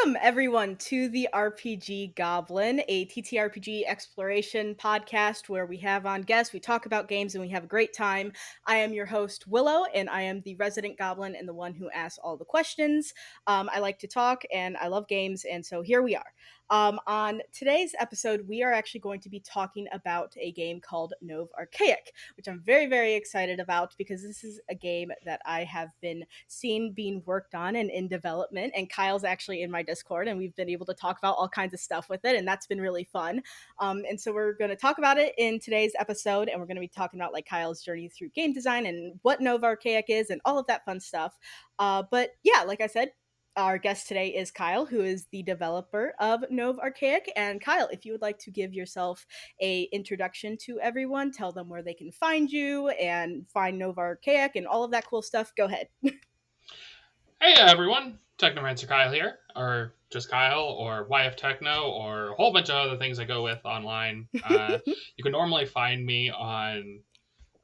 Welcome, everyone, to the RPG Goblin, a TTRPG exploration podcast where we have on guests, we talk about games, and we have a great time. I am your host, Willow, and I am the resident goblin and the one who asks all the questions. I like to talk, and I love games, and so here we are. On today's episode, we are actually going to be talking about a game called Nov Archaic, which I'm very, very excited about because this is a game that I have been seeing being worked on and in development. And Kyle's actually in my Discord, and we've been able to talk about all kinds of stuff with it, and that's been really fun. And so we're going to talk about it in today's episode, and we're going to be talking about like Kyle's journey through game design and what Nov Archaic is and all of that fun stuff. But yeah, like I said, our guest today is Kyle, who is the developer of Nov Archaic. And Kyle, if you would like to give yourself a introduction to everyone, tell them where they can find you and find Nov Archaic and all of that cool stuff, go ahead. Hey everyone, Technomancer Kyle here, or just Kyle, or YF Techno, or a whole bunch of other things I go with online. You can normally find me on,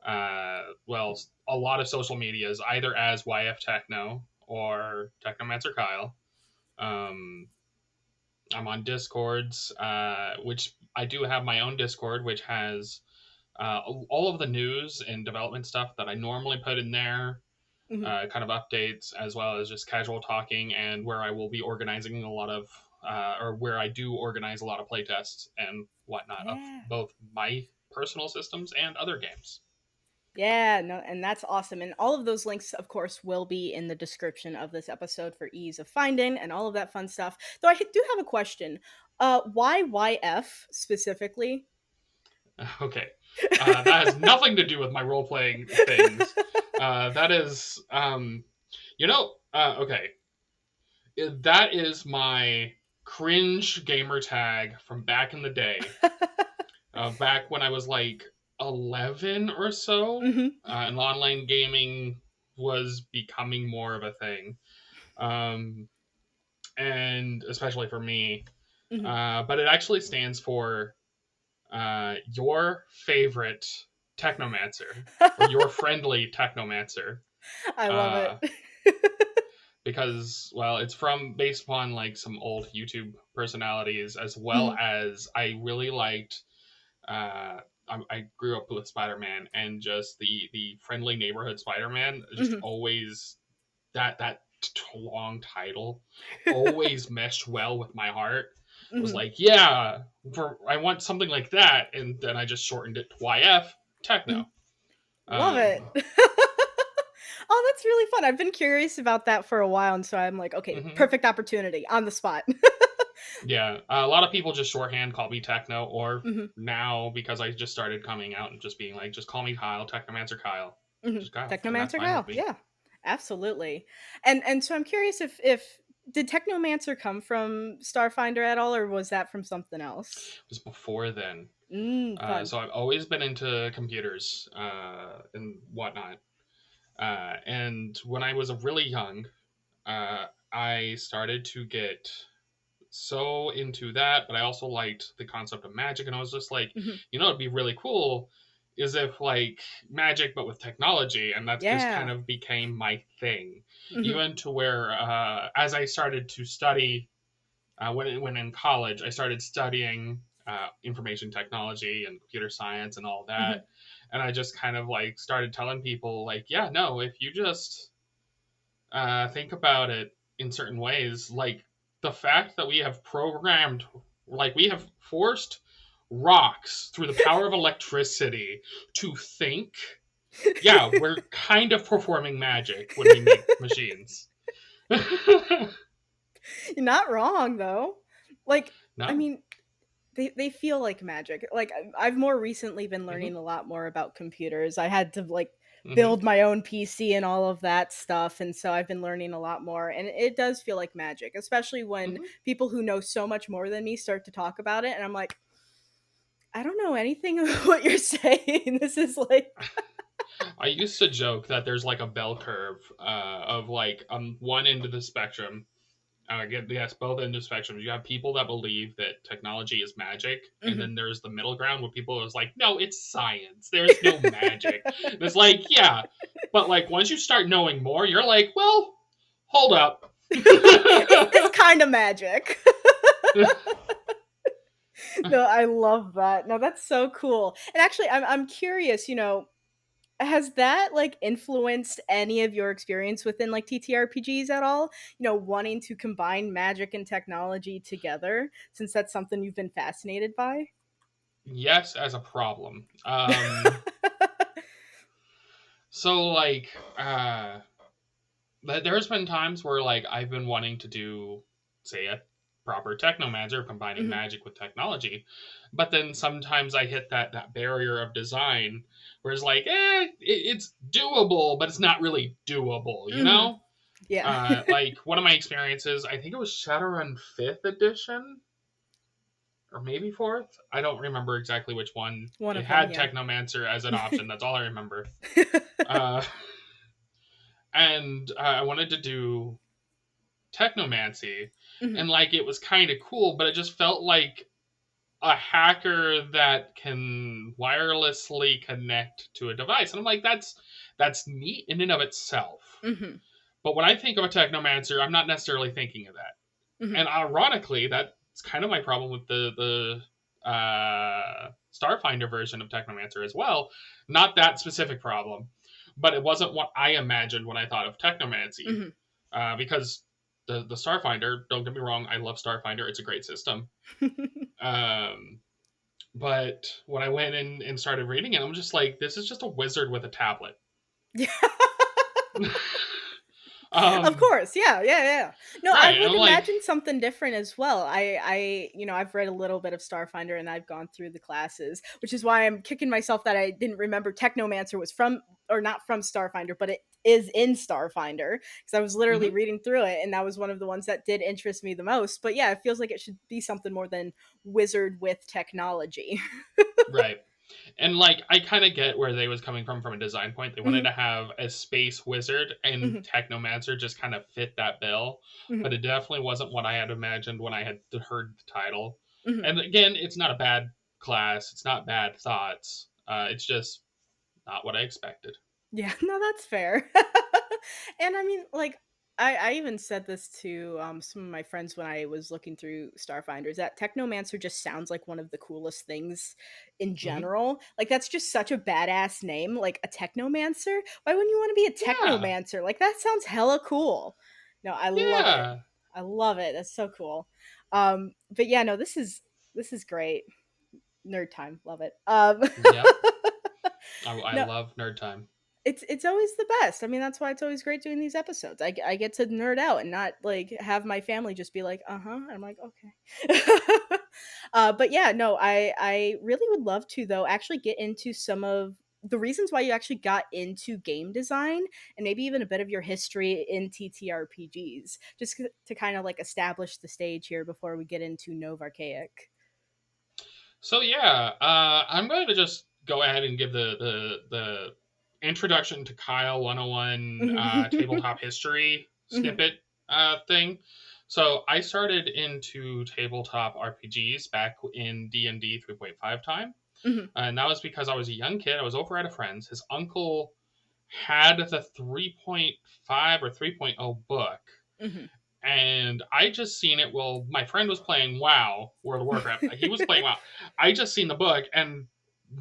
a lot of social medias, either as YF Techno or Technomancer Kyle. I'm on Discords, which I do have my own Discord, which has all of the news and development stuff that I normally put in there. Kind of updates, as well as just casual talking, and where I will be organizing a lot of, or where I do organize a lot of playtests and whatnot of both my personal systems and other games. Yeah, no, and that's awesome. And all of those links, of course, will be in the description of this episode for ease of finding and all of that fun stuff. Though I do have a question. Why YF specifically? Okay. That has nothing to do with my role-playing things. That is, okay. That is my cringe gamer tag from back in the day. Back when I was like 11 or so, and online gaming was becoming more of a thing. And especially for me. But it actually stands for your favorite technomancer, or your friendly technomancer. I love it. Because, well, it's based upon like some old YouTube personalities, as well as I really liked. I grew up with Spider-Man, and just the friendly neighborhood Spider-Man, just always that long title always meshed well with my heart. It was like, yeah, I want something like that, and then I just shortened it to YF Techno. Love it. Oh, that's really fun. I've been curious about that for a while, and so I'm like, okay, perfect opportunity on the spot. Yeah, a lot of people just shorthand call me Techno, or now, because I just started coming out and just being like, just call me Kyle, Technomancer Kyle. Just Kyle. Technomancer Kyle, yeah, absolutely. And so I'm curious if did Technomancer come from Starfinder at all, or was that from something else? It was before then. Fun. So I've always been into computers and whatnot. And when I was really young, I started to get so into that, but I also liked the concept of magic, and I was just like, it'd be really cool is if like magic but with technology, and that just kind of became my thing. Even to where as I started to study when in college, I started studying information technology and computer science and all that. And I just kind of like started telling people like, yeah, no, if you just think about it in certain ways, like the fact that we have programmed, like we have forced rocks through the power of electricity to think, yeah, we're kind of performing magic when we make machines. You're not wrong, though. Like, no. I mean, they feel like magic. Like, I've more recently been learning a lot more about computers. I had to like build my own PC and all of that stuff, and so I've been learning a lot more, and it does feel like magic, especially when people who know so much more than me start to talk about it, and I'm like, I don't know anything about what you're saying. This is like I used to joke that there's like a bell curve of like one end of the spectrum. Yes, both ends of the spectrum. You have people that believe that technology is magic, and then there's the middle ground where people is like, no, it's science. There's no magic. And it's like, yeah, but like once you start knowing more, you're like, well, hold up. It's what kind of magic? No, I love that. No, that's so cool. And actually, I'm curious. Has that like influenced any of your experience within like TTRPGs at all? Wanting to combine magic and technology together, since that's something you've been fascinated by. Yes, as a problem. So like, there's been times where like I've been wanting to do, say, a proper technomancer combining Hmm. magic with technology, but then sometimes I hit that barrier of design where it's like, it's doable, but it's not really doable, you Hmm. know? Yeah. Like one of my experiences, I think it was Shadowrun Fifth Edition or maybe fourth. I don't remember exactly which one. One It of them. had Yeah. Technomancer as an option. That's all I remember. Uh, and I wanted to do Technomancy, Hmm. and like it was kind of cool, but it just felt like a hacker that can wirelessly connect to a device. And I'm like, that's neat in and of itself. Hmm. But when I think of a Technomancer, I'm not necessarily thinking of that. Hmm. And ironically, that's kind of my problem with the Starfinder version of Technomancer as well. Not that specific problem, but it wasn't what I imagined when I thought of Technomancy. Hmm. Because the Starfinder, don't get me wrong, I love Starfinder. It's a great system. Um, but when I went in and started reading it, I'm just like, this is just a wizard with a tablet. Yeah. Of um, course, yeah, yeah, yeah. No, I right, and would I'm like, imagine something different as well. I've read a little bit of Starfinder and I've gone through the classes, which is why I'm kicking myself that I didn't remember Technomancer was from or not from Starfinder, but it is in Starfinder because I was literally mhm, reading through it and that was one of the ones that did interest me the most. But yeah, it feels like it should be something more than wizard with technology. right. And like I kind of get where they was coming from a design point. They wanted Hmm. to have a space wizard, and Hmm. Technomancer just kind of fit that bill, Hmm. but it definitely wasn't what I had imagined when I had heard the title. Hmm. And again, it's not a bad class. It's not bad thoughts. It's just not what I expected. Yeah, no, that's fair. And I mean, like, I even said this to some of my friends when I was looking through Starfinders that Technomancer just sounds like one of the coolest things in Hmm. general. Like, that's just such a badass name, like a Technomancer. Why wouldn't you want to be a Yeah, Technomancer? Like, that sounds hella cool. No, I love it. yeah, I love it. That's so cool. But yeah, no, this is great. Nerd time, love it. yep. I No, love nerd time. it's always the best. I mean, that's why it's always great doing these episodes. I get to nerd out and not like have my family just be like, "Uh-huh." I'm like, "Okay." But yeah, no, I really would love to though actually get into some of the reasons why you actually got into game design and maybe even a bit of your history in TTRPGs just to kind of like establish the stage here before we get into Nov Archaic. So yeah, I'm going to just go ahead and give the introduction to Kyle 101 tabletop history Mhm. snippet thing. So I started into tabletop RPGs back in D&D 3.5 time, Mhm. and that was because I was a young kid. I was over at a friend's. His uncle had the 3.5 or 3.0 book, Mhm. and I just seen it. Well, my friend was playing WoW, World of Warcraft. He was playing WoW. I just seen the book, and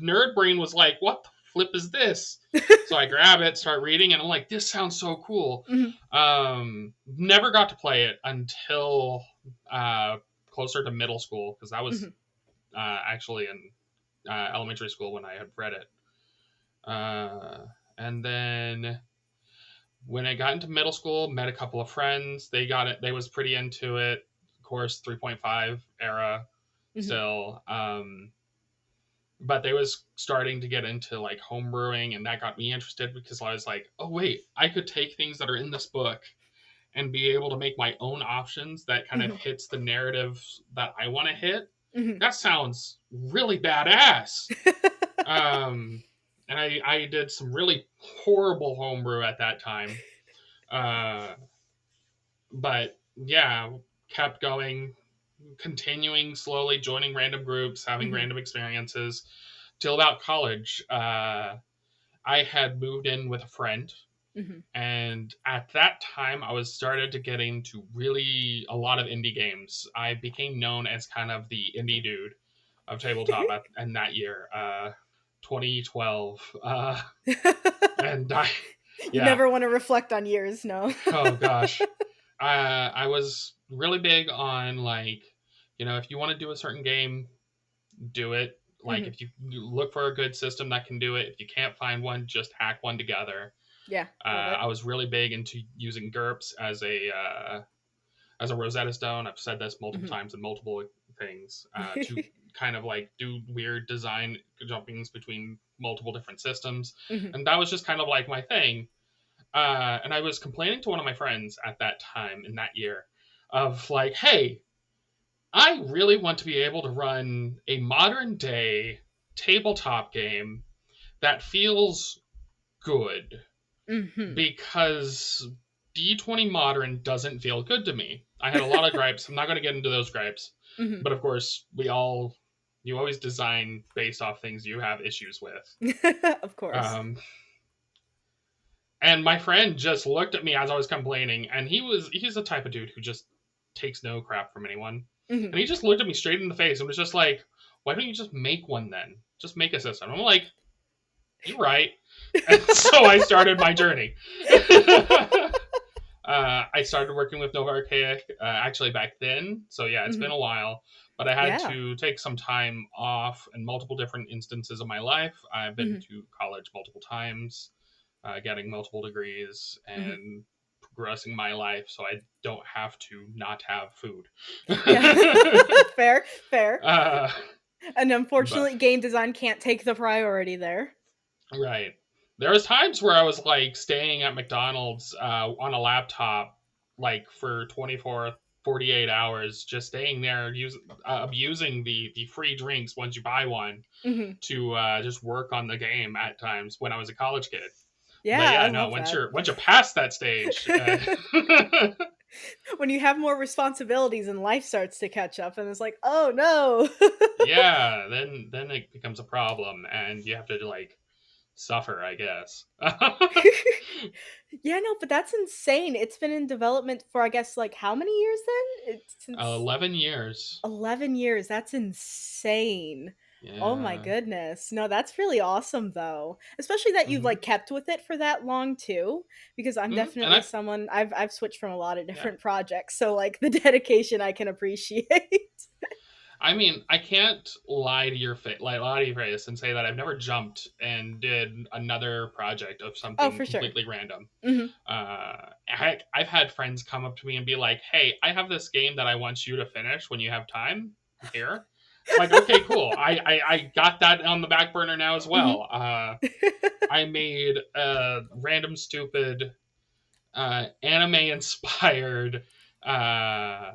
Nerd Brain was like, "What the flip is this?" So I grab it, start reading, and I'm like, "This sounds so cool." Mhm. Never got to play it until uh, closer to middle school because I was Mhm. actually in elementary school when I had read it. And then when I got into middle school, met a couple of friends. They got it. They was pretty into it. Of course, 3.5 era Mhm. still. But they was starting to get into like home brewing, and that got me interested because I was like, oh wait, I could take things that are in this book and be able to make my own options that kind of Mhm. hits the narrative that I want to hit. Mhm. That sounds really badass. Um, and I did some really horrible homebrew at that time. Uh, but yeah, kept going, continuing slowly, joining random groups, having Mhm. random experiences till about college. I had moved in with a friend. Mhm. And at that time, I was started to get into really a lot of indie games. I became known as kind of the indie dude of tabletop in that year, 2012. And I, You yeah, never want to reflect on years, no. oh gosh, I was really big on like, if you want to do a certain game, do it. Like Mhm. if you look for a good system that can do it, if you can't find one, just hack one together. Yeah, love it. I was really big into using GURPS as a Rosetta Stone. I've said this multiple Mhm. times in multiple things to kind of like do weird design jumpings between multiple different systems, Mhm. and that was just kind of like my thing. And I was complaining to one of my friends at that time in that year of like, hey, I really want to be able to run a modern day tabletop game that feels good Mhm. because D20 Modern doesn't feel good to me. I had a lot of gripes. I'm not going to get into those gripes. Mhm. But of course, you always design based off things you have issues with. Of course. Um, and my friend just looked at me as I was complaining, and he's the type of dude who just takes no crap from anyone. Mhm. And he just looked at me straight in the face and was just like, why don't you just make one then? Just make a system. I'm like, you're right. And so I started my journey. I started working with Nov Archaic actually back then. So yeah, it's been Mhm. a while, but I had Yeah. to take some time off in multiple different instances of my life. I've been Mhm. to college multiple times, getting multiple degrees Mhm. and progressing my life so I don't have to not have food. Yeah. Fair, fair. uh, And but unfortunately, game design can't take the priority there. right. There was times where I was like staying at McDonald's on a laptop like for 24, 48 hours, just staying there, abusing the free drinks once you buy one Mhm. to just work on the game at times when I was a college kid. But Yeah, I yeah, no, love that. once you're past that stage, When you have more responsibilities and life starts to catch up and it's like, "Oh, no." yeah, then it becomes a problem and you have to like suffer, I guess. Yeah, no, but that's insane. It's been in development for, I guess, like, how many years then? It's since 11 years. 11 years, that's insane. Oh my Yeah. goodness. No, that's really awesome though. Especially that you've, Hmm. like, kept with it for that long too, because I'm Hmm. And definitely I, someone I've switched from a lot of yeah. different projects, so, like, the dedication I can appreciate. I mean, I can't lie to your face and say that I've never jumped and did another project of Oh, something for sure. completely random. Mhm. Heck, I've had friends come up to me and be like, "Hey, I have this game that I want you to finish when you have time. Here." Like, okay, cool. I got that on the back burner now as Mhm. well. I made a random stupid anime inspired uh,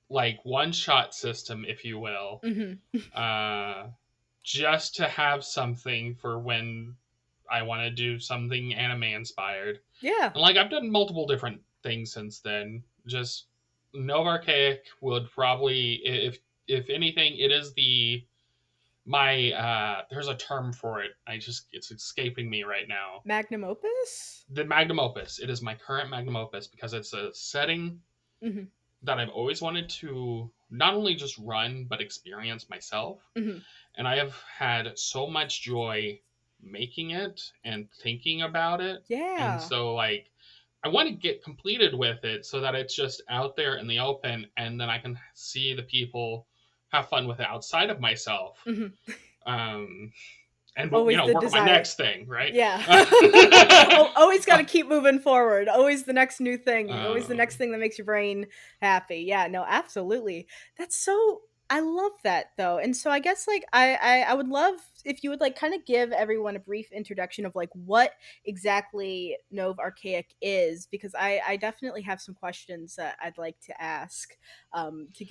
like one shot system, if you will, Mhm. uh, just to have something for when I want to do something anime inspired. Yeah. And like I've done multiple different things since then. Just Nov Archaic would probably, if anything, it is my there's a term for it. It's escaping me right now. Magnum opus? The magnum opus. It is my current magnum opus because it's a setting Mhm. that I've always wanted to not only just run but experience myself. Mhm. And I have had so much joy making it and thinking about it. And Yeah. so like I want to get completed with it so that it's just out there in the open and then I can see the people have fun with it outside of myself. Mhm. Um and Always the work on my desire. next thing, right? Yeah. Always gotta keep moving forward. Always the next new thing. Always the next um thing that makes your brain happy. Yeah, no, absolutely. That's so I love that though. And so I guess like I would love if you would like kind of give everyone a brief introduction of like what exactly Nov Archaic is, because I definitely have some questions that I'd like to ask to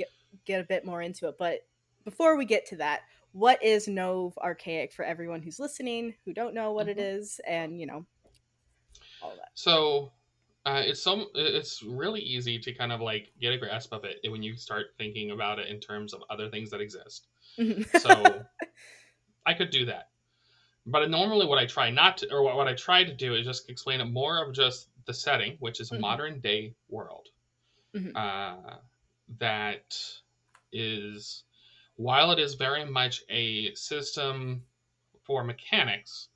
get a bit more into it. But before we get to that, what is Nov Archaic for everyone who's listening, who don't know what it mhm. is, and all that. So it's really easy to kind of like get a grasp of it when you start thinking about it in terms of other things that exist. Mhm. So I could do that. But normally, what I try not to, or what I try to do, is just explain it more of just the setting, which is a Mhm. modern day world. Mhm. Uh, that is, while it is very much a system for mechanics,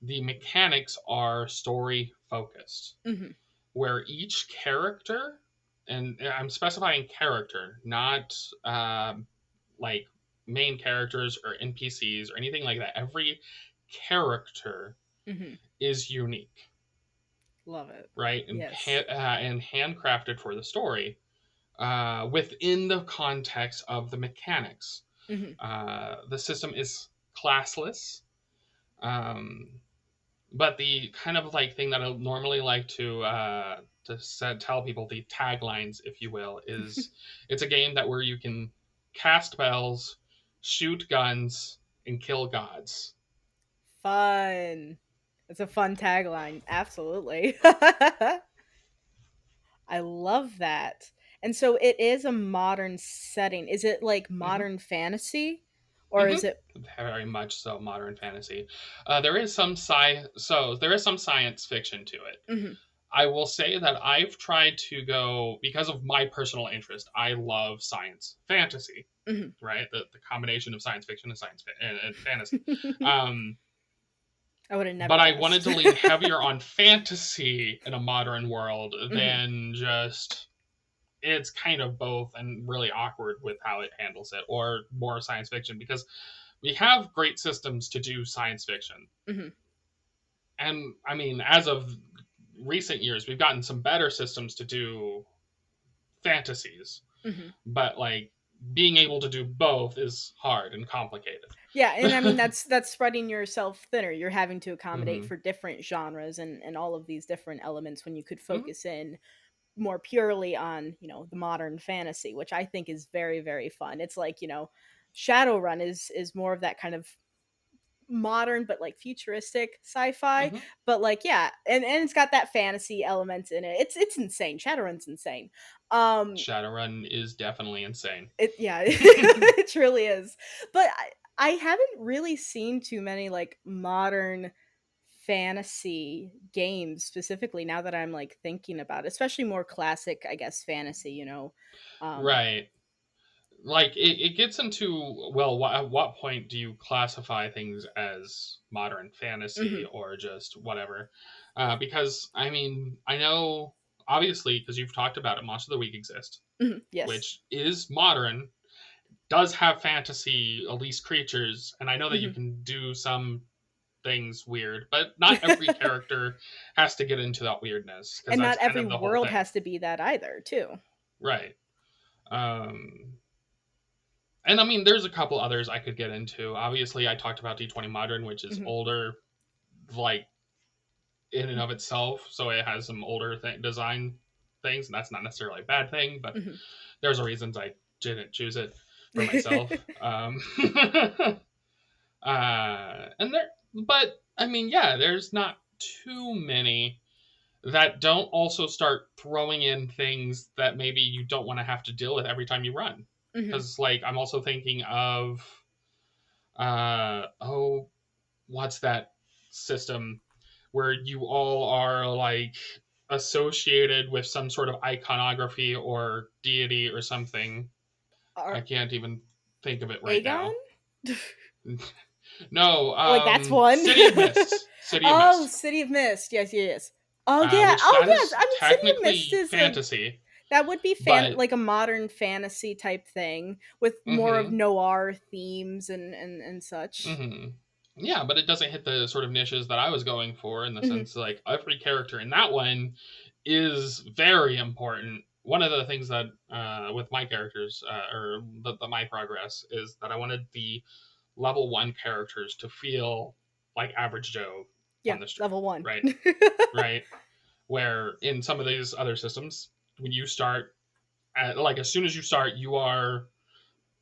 the mechanics are story focused, Mhm. where each character, and I'm specifying character, not like main characters or NPCs or anything like that. Every character Mhm. is unique, Love it. right? Yes. And handcrafted for the story within the context of the mechanics. Mhm. The system is classless. Um, but the kind of like thing that I normally like to tell people, the taglines, if you will, is it's a game that where you can cast spells, shoot guns, and kill gods. Fun. It's a fun tagline. Absolutely. I love that. And so it is a modern setting. Is it like Mm-hmm. modern fantasy or is it Mm-hmm. Very much so, modern fantasy. There is some science fiction to it. Mhm. I will say that I've tried to go because of my personal interest. I love science fantasy, Mhm. right? The combination of science fiction and and fantasy. Um, I would have never but I wanted guessed. to lean heavier on fantasy in a modern world Mhm. than just it's kind of both and really awkward with how it handles it, or more science fiction, because we have great systems to do science fiction. Mhm. And I mean, as of recent years, we've gotten some better systems to do fantasies, Mhm. but like being able to do both is hard and complicated. Yeah, and I mean that's spreading yourself thinner. You're having to accommodate Hmm. for different genres and all of these different elements when you could Hmm. focus in more purely on, the modern fantasy, which I think is very, very fun. It's like, Shadowrun is more of that kind of modern but like futuristic sci-fi, Hmm. but like yeah, and it's got that fantasy element in it. It's insane. Shadowrun's insane. Um Shadowrun is definitely insane. it yeah, it truly is. But I haven't really seen too many like modern fantasy games specifically now that I'm like thinking about it, especially more classic, I guess, fantasy, Um Right. Like it gets into, well, at what point do you classify things as modern fantasy mhm, or just whatever? Because I mean, I know obviously because you've talked about it, Monster of the Week exists, mhm, yes. which is modern, does have fantasy, at least creatures, and I know that you Mhm. can do some things weird, but not every character has to get into that weirdness because And that's not kind every of the whole world thing, has to be that either, too. right? Um, and I mean, there's a couple others I could get into. Obviously, I talked about D20 Modern, which is Mhm, older, like in and of itself, so it has some older design things, and that's not necessarily a bad thing, but mhm. there's a reasons I didn't choose it for myself. And there, but I mean, yeah, there's not too many that don't also start throwing in things that maybe you don't want to have to deal with every time you run. Mhm. Because, like, I'm also thinking of, oh, what's that system where you all are like associated with some sort of iconography or deity or something? I Are can't even think of it right Aegon? now. No, Like, that's one? City of Mist. City of Oh, Mist. City of Mist. Yes, yes, yes. Oh, yeah. Which Oh, that yes. is I mean, City of Mist technically is a fantasy, that would be but like a modern fantasy type thing with more of mm-hmm, noir themes and such. mm-hmm. Yeah, but it doesn't hit the sort of niches that I was going for, in the Mhm, sense like every character in that one is very important. One of the things that with my characters or my progress is that I wanted the level one characters to feel like average Joe yeah, on the street, level 1. right? Right. Where in some of these other systems, when you start, like as soon as you start, you are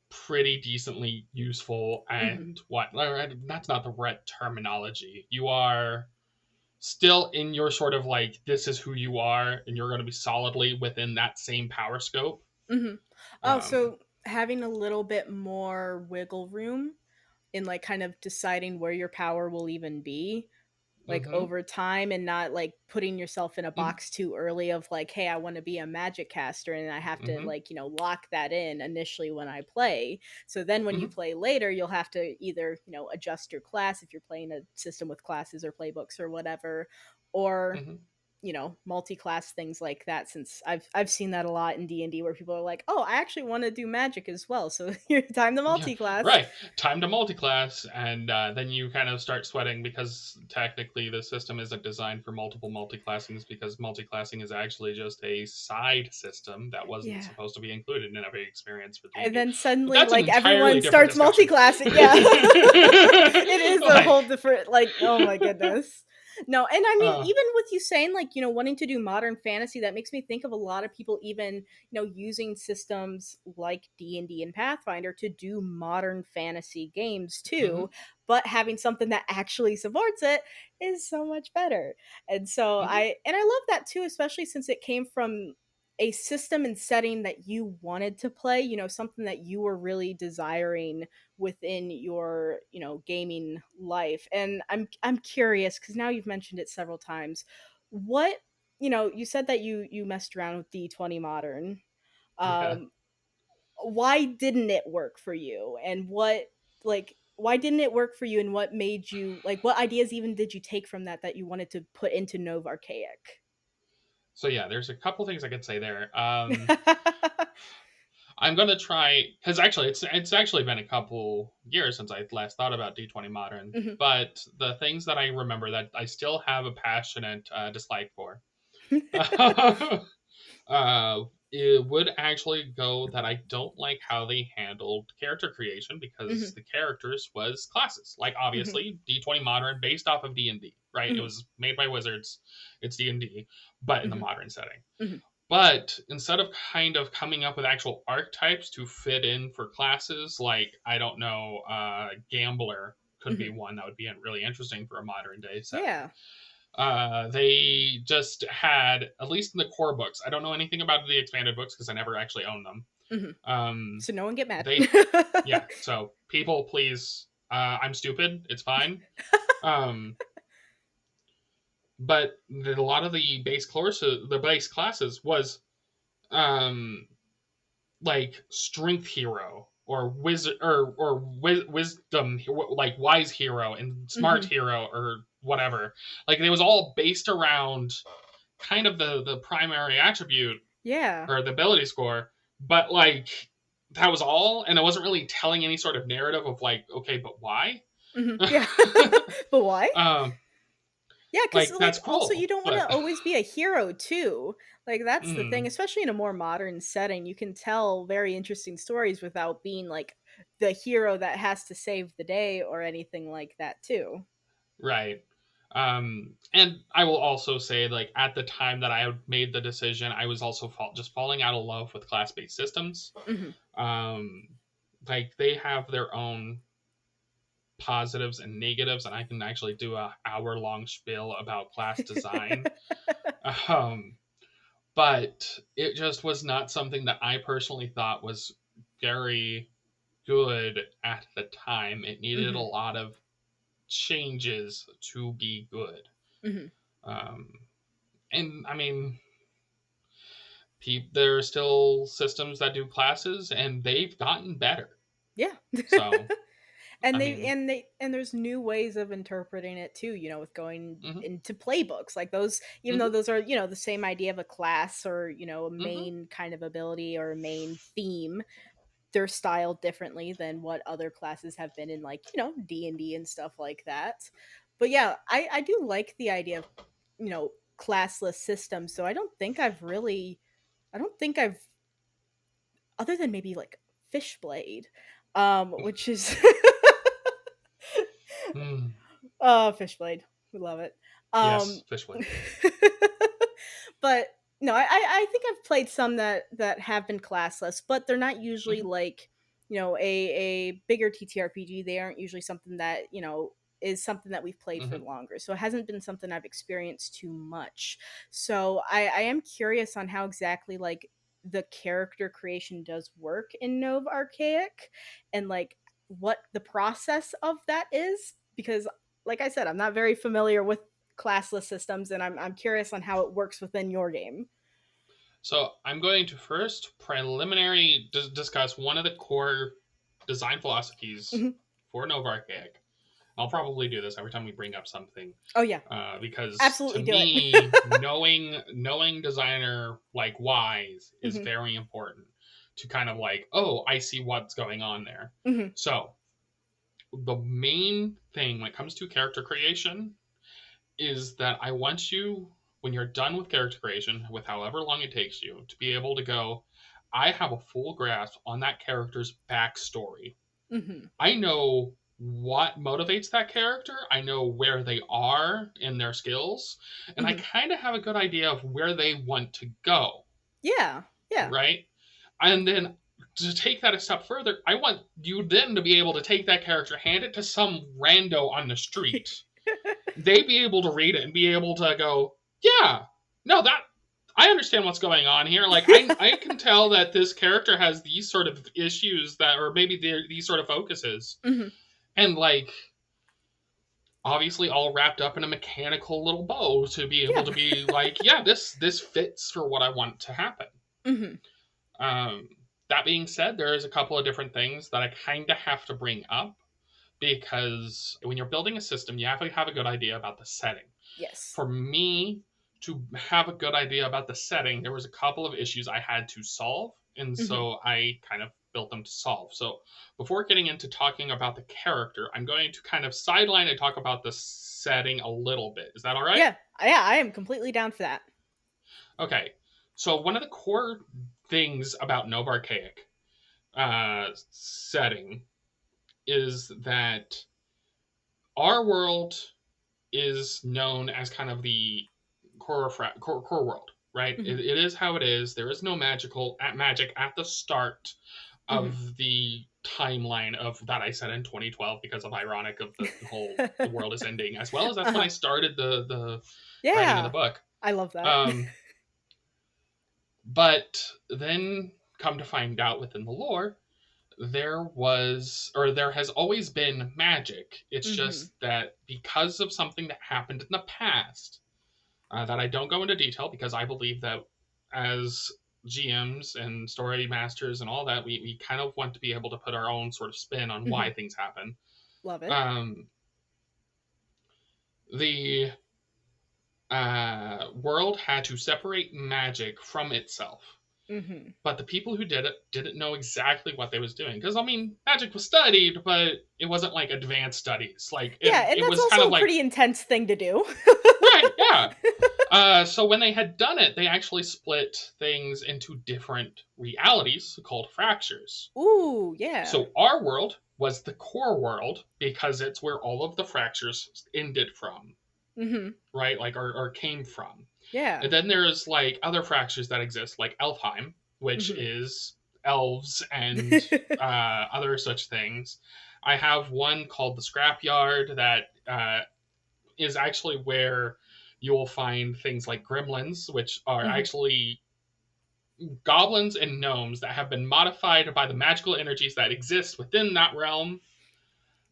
pretty decently useful, Mhm, and what, that's not the right terminology. You are still in your sort of like, this is who you are, and you're going to be solidly within that same power scope. mhm. Oh, Um, so having a little bit more wiggle room in like kind of deciding where your power will even be like Mm-hmm. over time and not like putting yourself in a Mm-hmm. box too early of like, hey, I want to be a magic caster and I have to Mm-hmm. like, lock that in initially when I play. So then when you play later, you'll have to either, adjust your class if you're playing a system with classes or playbooks or whatever, or Mm-hmm. multi-class things like that, since I've seen that a lot in D&D where people are like, "Oh, I actually want to do magic as well." So time to Yeah, multi-class. right. Time to multiclass, and then you kind of start sweating because technically the system isn't designed for multiple multiclassings because multiclassing is actually just a side system that wasn't Yeah. supposed to be included in every experience for D and And D. then But suddenly that's an like entirely everyone different starts discussion. multi-classing. Yeah. It is a Like, whole different like, oh my goodness. No, and I mean, uh, even with you saying like, wanting to do modern fantasy, that makes me think of a lot of people even, using systems like D&D and D and Pathfinder to do modern fantasy games too, hmm but having something that actually supports it is so much better. And so hmm I love that too, especially since it came from a system and setting that you wanted to play, something that you were really desiring within your, gaming life. And I'm curious cuz now you've mentioned it several times. What, you said that you messed around with D20 Modern. yeah. Um why didn't it work for you? And what like why didn't it work for you and what made you like what ideas even did you take from that you wanted to put into Nov Archaic? So yeah, there's a couple things I could say there. I'm gonna try because actually it's actually been a couple years since I last thought about D20 Modern. Mhm. But the things that I remember that I still have a passionate dislike for, it would actually go that I don't like how they handled character creation because Mhm. the characters was classes. Like Mhm. obviously D20 Modern based off of D&D, right? It Mhm. was made by Wizards. It's D&D, but in the Mhm. modern setting. Mhm. But instead of kind of coming up with actual archetypes to fit in for classes, like I don't know, gambler could be Mhm. one that would be really interesting for a modern day setting. Yeah. They just had, at least in the core books, I don't know anything about the expanded books because I never actually owned them. Mhm. Um, So no one get mad. they, yeah. So people, please, I'm stupid. It's fine. Um, but a lot of the base classes was um like strength hero or wizard or wisdom, like wise hero and smart Mhm. hero or whatever. Like it was all based around kind of the primary attribute Yeah. or the ability score, but like that was all, and it wasn't really telling any sort of narrative of like, okay, but why? Mhm. Yeah. But why? um, Yeah, because like like that's also you cool, don't want to but always be a hero too. Like that's the thing, mm, especially in a more modern setting. You can tell very interesting stories without being like the hero that has to save the day or anything like that too. right. And I will also say, like at the time that I made the decision, I was also just falling out of love with class-based systems. Mhm. Um, like they have their own positives and negatives, and I can actually do a hour-long spiel about class design. Um, but it just was not something that I personally thought was very good at the time. It needed a Mhm. lot of changes to be good. Mhm. Um, and I mean, there are still systems that do classes, and they've gotten better. Yeah. So, I And mean, there's new ways of interpreting it too, with going hmm into playbooks like those, even though hmm those are, the same idea of a class or, a hmm main kind of ability or a main theme. They're styled differently than what other classes have been in like, D&D and D and stuff like that. But yeah, I do like the idea of, classless systems. So I don't think I've other than maybe like Fishblade, which is mm, oh, Fishblade. We love it. Um yes, Fishblade. but no, I think I've played some that have been classless, but they're not usually hmm like, a bigger TTRPG. They aren't usually something that, is something that we've played for hmm longer. So it hasn't been something I've experienced too much. So I am curious on how exactly like the character creation does work in Nov Archaic and like what the process of that is, because like I said, I'm not very familiar with classless systems, and I'm curious on how it works within your game. So I'm going to first preliminary discuss one of the core design philosophies Mhm. for Nov Archaic. I'll probably do this every time we bring up something, Oh yeah, because to absolutely do it. me, knowing designer like wise is Mhm. very important to kind of like, oh, I see what's going on there. Mhm. So the main thing when it comes to character creation is that I want you, when you're done with character creation, with however long it takes you, to be able to go, I have a full grasp on that character's backstory. Mhm. I know what motivates that character. I know where they are in their skills. And I Mhm. kind of have a good idea of where they want to go, Yeah. Yeah. right? And then to take that a step further, I want you then to be able to take that character, hand it to some rando on the street, they be able to read it and be able to go, yeah, no, that I understand what's going on here. Like I can tell that this character has these sort of issues that, or maybe these sort of focuses, Mhm. and like obviously all wrapped up in a mechanical little bow to be able Yeah. to be like, yeah, this fits for what I want to happen. Mhm. Um, that being said, there is a couple of different things that I kind of have to bring up because when you're building a system, you have to have a good idea about the setting. Yes. For me to have a good idea about the setting, there was a couple of issues I had to solve, and Mhm. so I kind of built them to solve. So before getting into talking about the character, I'm going to kind of sideline and talk about the setting a little bit. Is that all right? Yeah. Yeah, I am completely down for that. Okay. So one of the core things about Nov Archaic setting is that our world is known as kind of the core world, right? Mhm. It is how it is. There is no magic at the start Mhm. of the timeline of that I said in 2012 because of ironic of the whole the world is ending, as well as that's when I Uh-huh. started the writing of the Yeah. book. I love that. Um, but then come to find out within the lore, there has always been magic. It's Mhm. just that because of something that happened in the past, that I don't go into detail because I believe that as GMs and story masters and all that, we kind of want to be able to put our own sort of spin on why Mhm. things happen. Love it. Um, the world had to separate magic from itself. Mhm. But the people who did it didn't know exactly what they was doing. Because I mean, magic was studied, but it wasn't like advanced studies. Like Yeah, and it that's was kind of also a like, pretty intense thing to do. right, yeah. So when they had done it, they actually split things into different realities called fractures. Ooh, yeah. So our world was the core world because it's where all of the fractures ended from, Mhm. right? Like or came from. Yeah. And then there's like other fractures that exist, like Elfheim, which Mhm. is elves and other such things. I have one called the Scrapyard that is actually where you will find things like gremlins, which are Mhm. actually goblins and gnomes that have been modified by the magical energies that exist within that realm.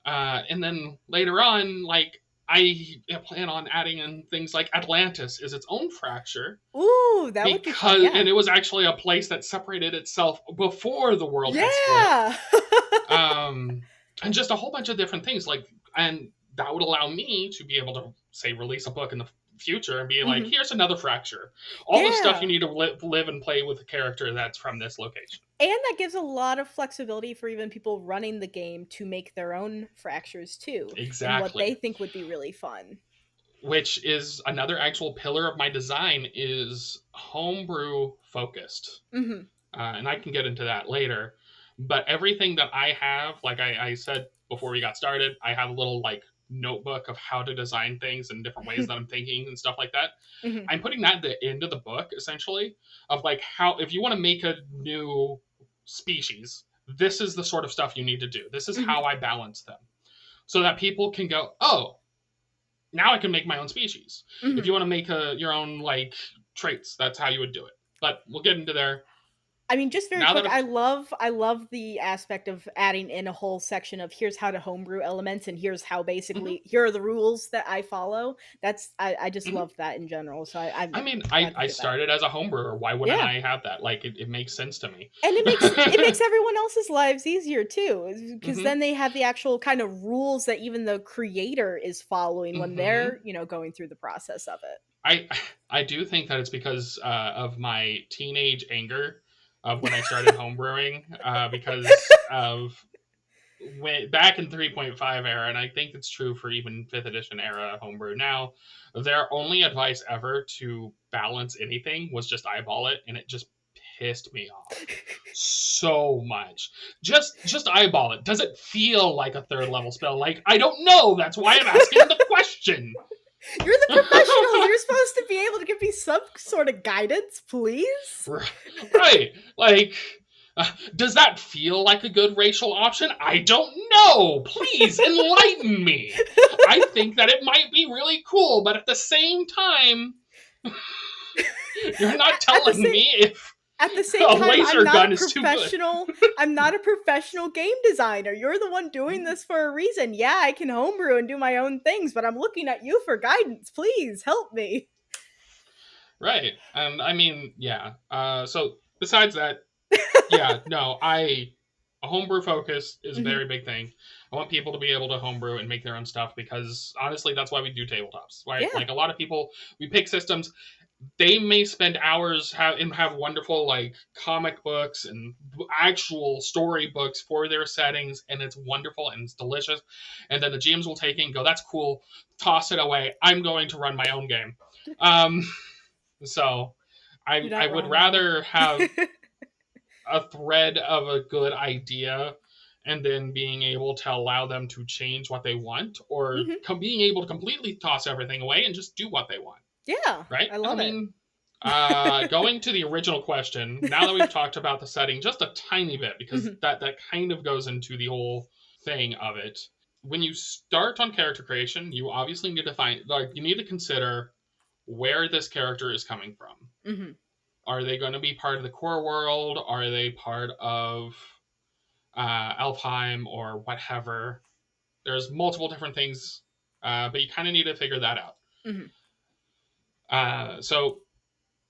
And then later on, like I plan on adding in things like Atlantis is its own fracture Ooh, that would be fun, because, yeah. and it was actually a place that separated itself before the world had split. Yeah! Um, and just a whole bunch of different things like, and that would allow me to be able to say release a book in the future and be like, Mhm. here's another fracture, all the stuff you Yeah. need to live and play with a character that's from this location. And that gives a lot of flexibility for even people running the game to make their own fractures too, and what they Exactly. think would be really fun. Which is another actual pillar of my design is homebrew focused. Mhm. And I can get into that later. But everything that I have, like I said before we got started, I have a little like notebook of how to design things and different ways that I'm thinking and stuff like that. Mhm. I'm putting that at the end of the book, essentially, of like how if you want to make a new species, this is the sort of stuff you need to do. This is Mhm. how I balance them. So that people can go, oh, now I can make my own species. If Mhm. you want to make your own like traits, that's how you would do it. But we'll get into there. I mean, just very Now that quick, I've I love the aspect of adding in a whole section of here's how to homebrew elements and here's how Mhm, basically here are the rules that I follow. I just mhm. love that in general. So I'm I mean, glad to I hear that. started as a home brewer. Why wouldn't Yeah. I have that? Like, it makes sense to me. And it makes everyone else's lives easier too, because Hmm. then they have the actual kind of rules that even the creator is following when Hmm. they're, going through the process of it. I I do think that it's because of my teenage anger of when I started homebrewing, because of when back in 3.5 era, and I think it's true for even 5th edition era homebrew now, their only advice ever to balance anything was just eyeball it, and it just pissed me off so much. Just eyeball it. Does it feel like a third level spell? Like, I don't know. That's why I'm asking the question. You're the professionals. You're supposed to be able to give me some sort of guidance, please. Right. Like, does that feel like a good racial option? I don't know. Please enlighten me. I think that it might be really cool, but at the same time, you're not At the telling same me if at the same a time, laser gun is too good. I'm not a professional game designer. You're the one doing this for a reason. Yeah, I can homebrew and do my own things, but I'm looking at you for guidance. Please help me. Right. And I mean, yeah. So besides that, yeah, no, a homebrew focus is a Mhm. very big thing. I want people to be able to homebrew and make their own stuff because honestly, that's why we do tabletops. Right? Yeah. Like a lot of people, we pick systems. They may spend hours and have wonderful like comic books and actual story books for their settings, and it's wonderful and it's delicious. And then the GMs will take it and go, "That's cool." Toss it away. I'm going to run my own game. Um, so You're I not would wrong though. rather have a thread of a good idea and then being able to allow them to change what they want, or Mhm. being able to completely toss everything away and just do what they want, Yeah, right? I I love it. mean, going to the original question, now that we've talked about the setting just a tiny bit, because Mhm. that kind of goes into the whole thing of it. When you start on character creation, you obviously need to find, like, you need to consider where this character is coming from. Mhm. Are they going to be part of the core world? Are they part of Elfheim or whatever? There's multiple different things, but you kind of need to figure that out. Mhm. So,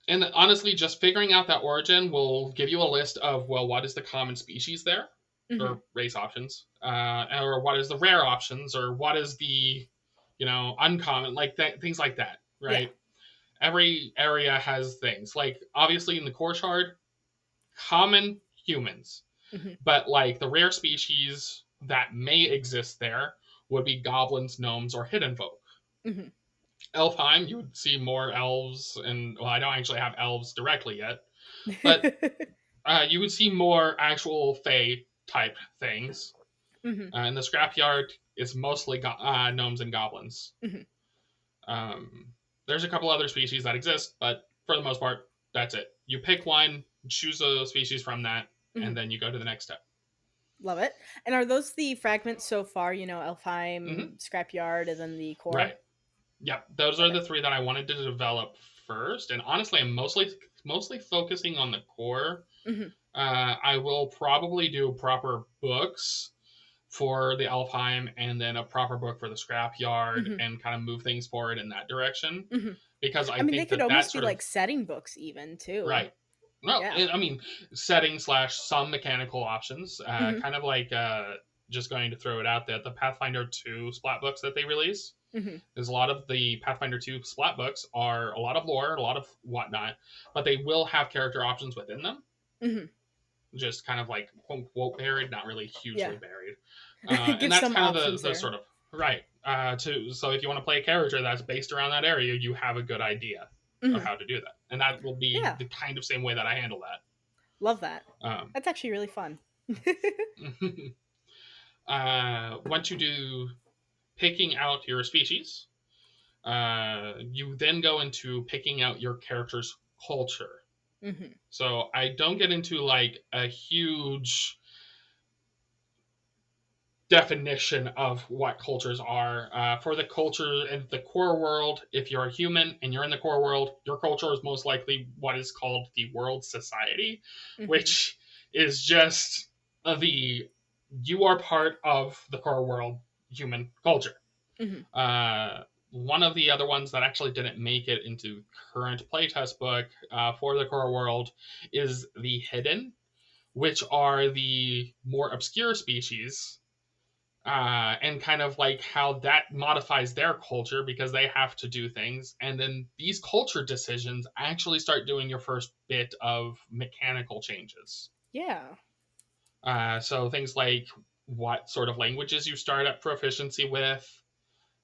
and honestly, just figuring out that origin will give you a list of, well, what is the common species there, Mhm. or race options, or what is the rare options, or what is the, uncommon, like that, things like that, Yeah. right? Every area has things. Like, obviously, in the core shard, common humans, Mhm. but like the rare species that may exist there would be goblins, gnomes, or hidden folk. Mhm. Elfheim, you would see more elves, and well, I don't actually have elves directly yet, but you would see more actual Fey type things. Mhm. And the scrapyard is mostly gnomes and goblins. Mhm. There's a couple other species that exist, but for the most part, that's it. You pick one, choose a species from that, and Mhm. then you go to the next step. Love it. And are those the fragments so far? Hmm. Elfheim, Scrapyard, and then the core? Right. Yep. Those Love are it. the three that I wanted to develop first, and honestly, I'm mostly focusing on the core. Mhm. I will probably do proper books for the Alfheim and then a proper book for the scrapyard Mhm. and kind of move things forward in that direction, Mhm. because I I mean, they think could that almost be sort of like setting books even too. right. Well, Yeah. I mean, setting slash some mechanical options, Mhm. kind of like just going to throw it out there. The Pathfinder 2 splat books that they release, Mhm. is a lot of the Pathfinder 2 splat books are a lot of lore, a lot of whatnot, but they will have character options within them, Mhm. just kind of like quote unquote buried, not really Yeah. hugely buried. And Give that's some kind of options the there. sort of right. So if you want to play a character that's based around that area, you have a good idea of Mhm. how to do that, and that will be Yeah. the kind of same way that I handle Love that. that. That's actually really fun. Once you do picking out your species, you then go into picking out your character's culture. Mhm. So I don't get into like a huge definition of what cultures are. For the culture in the core world, if you're a human and you're in the core world, your culture is most likely what is called the world society, Mhm. which is just the you are part of the core world human culture. Mhm. Uh, One of the other ones that actually didn't make it into current playtest book for the core world is the hidden, which are the more obscure species, and kind of like how that modifies their culture because they have to do things. And then these culture decisions actually start doing your first bit of mechanical changes. Yeah. So things like what sort of languages you start at proficiency with,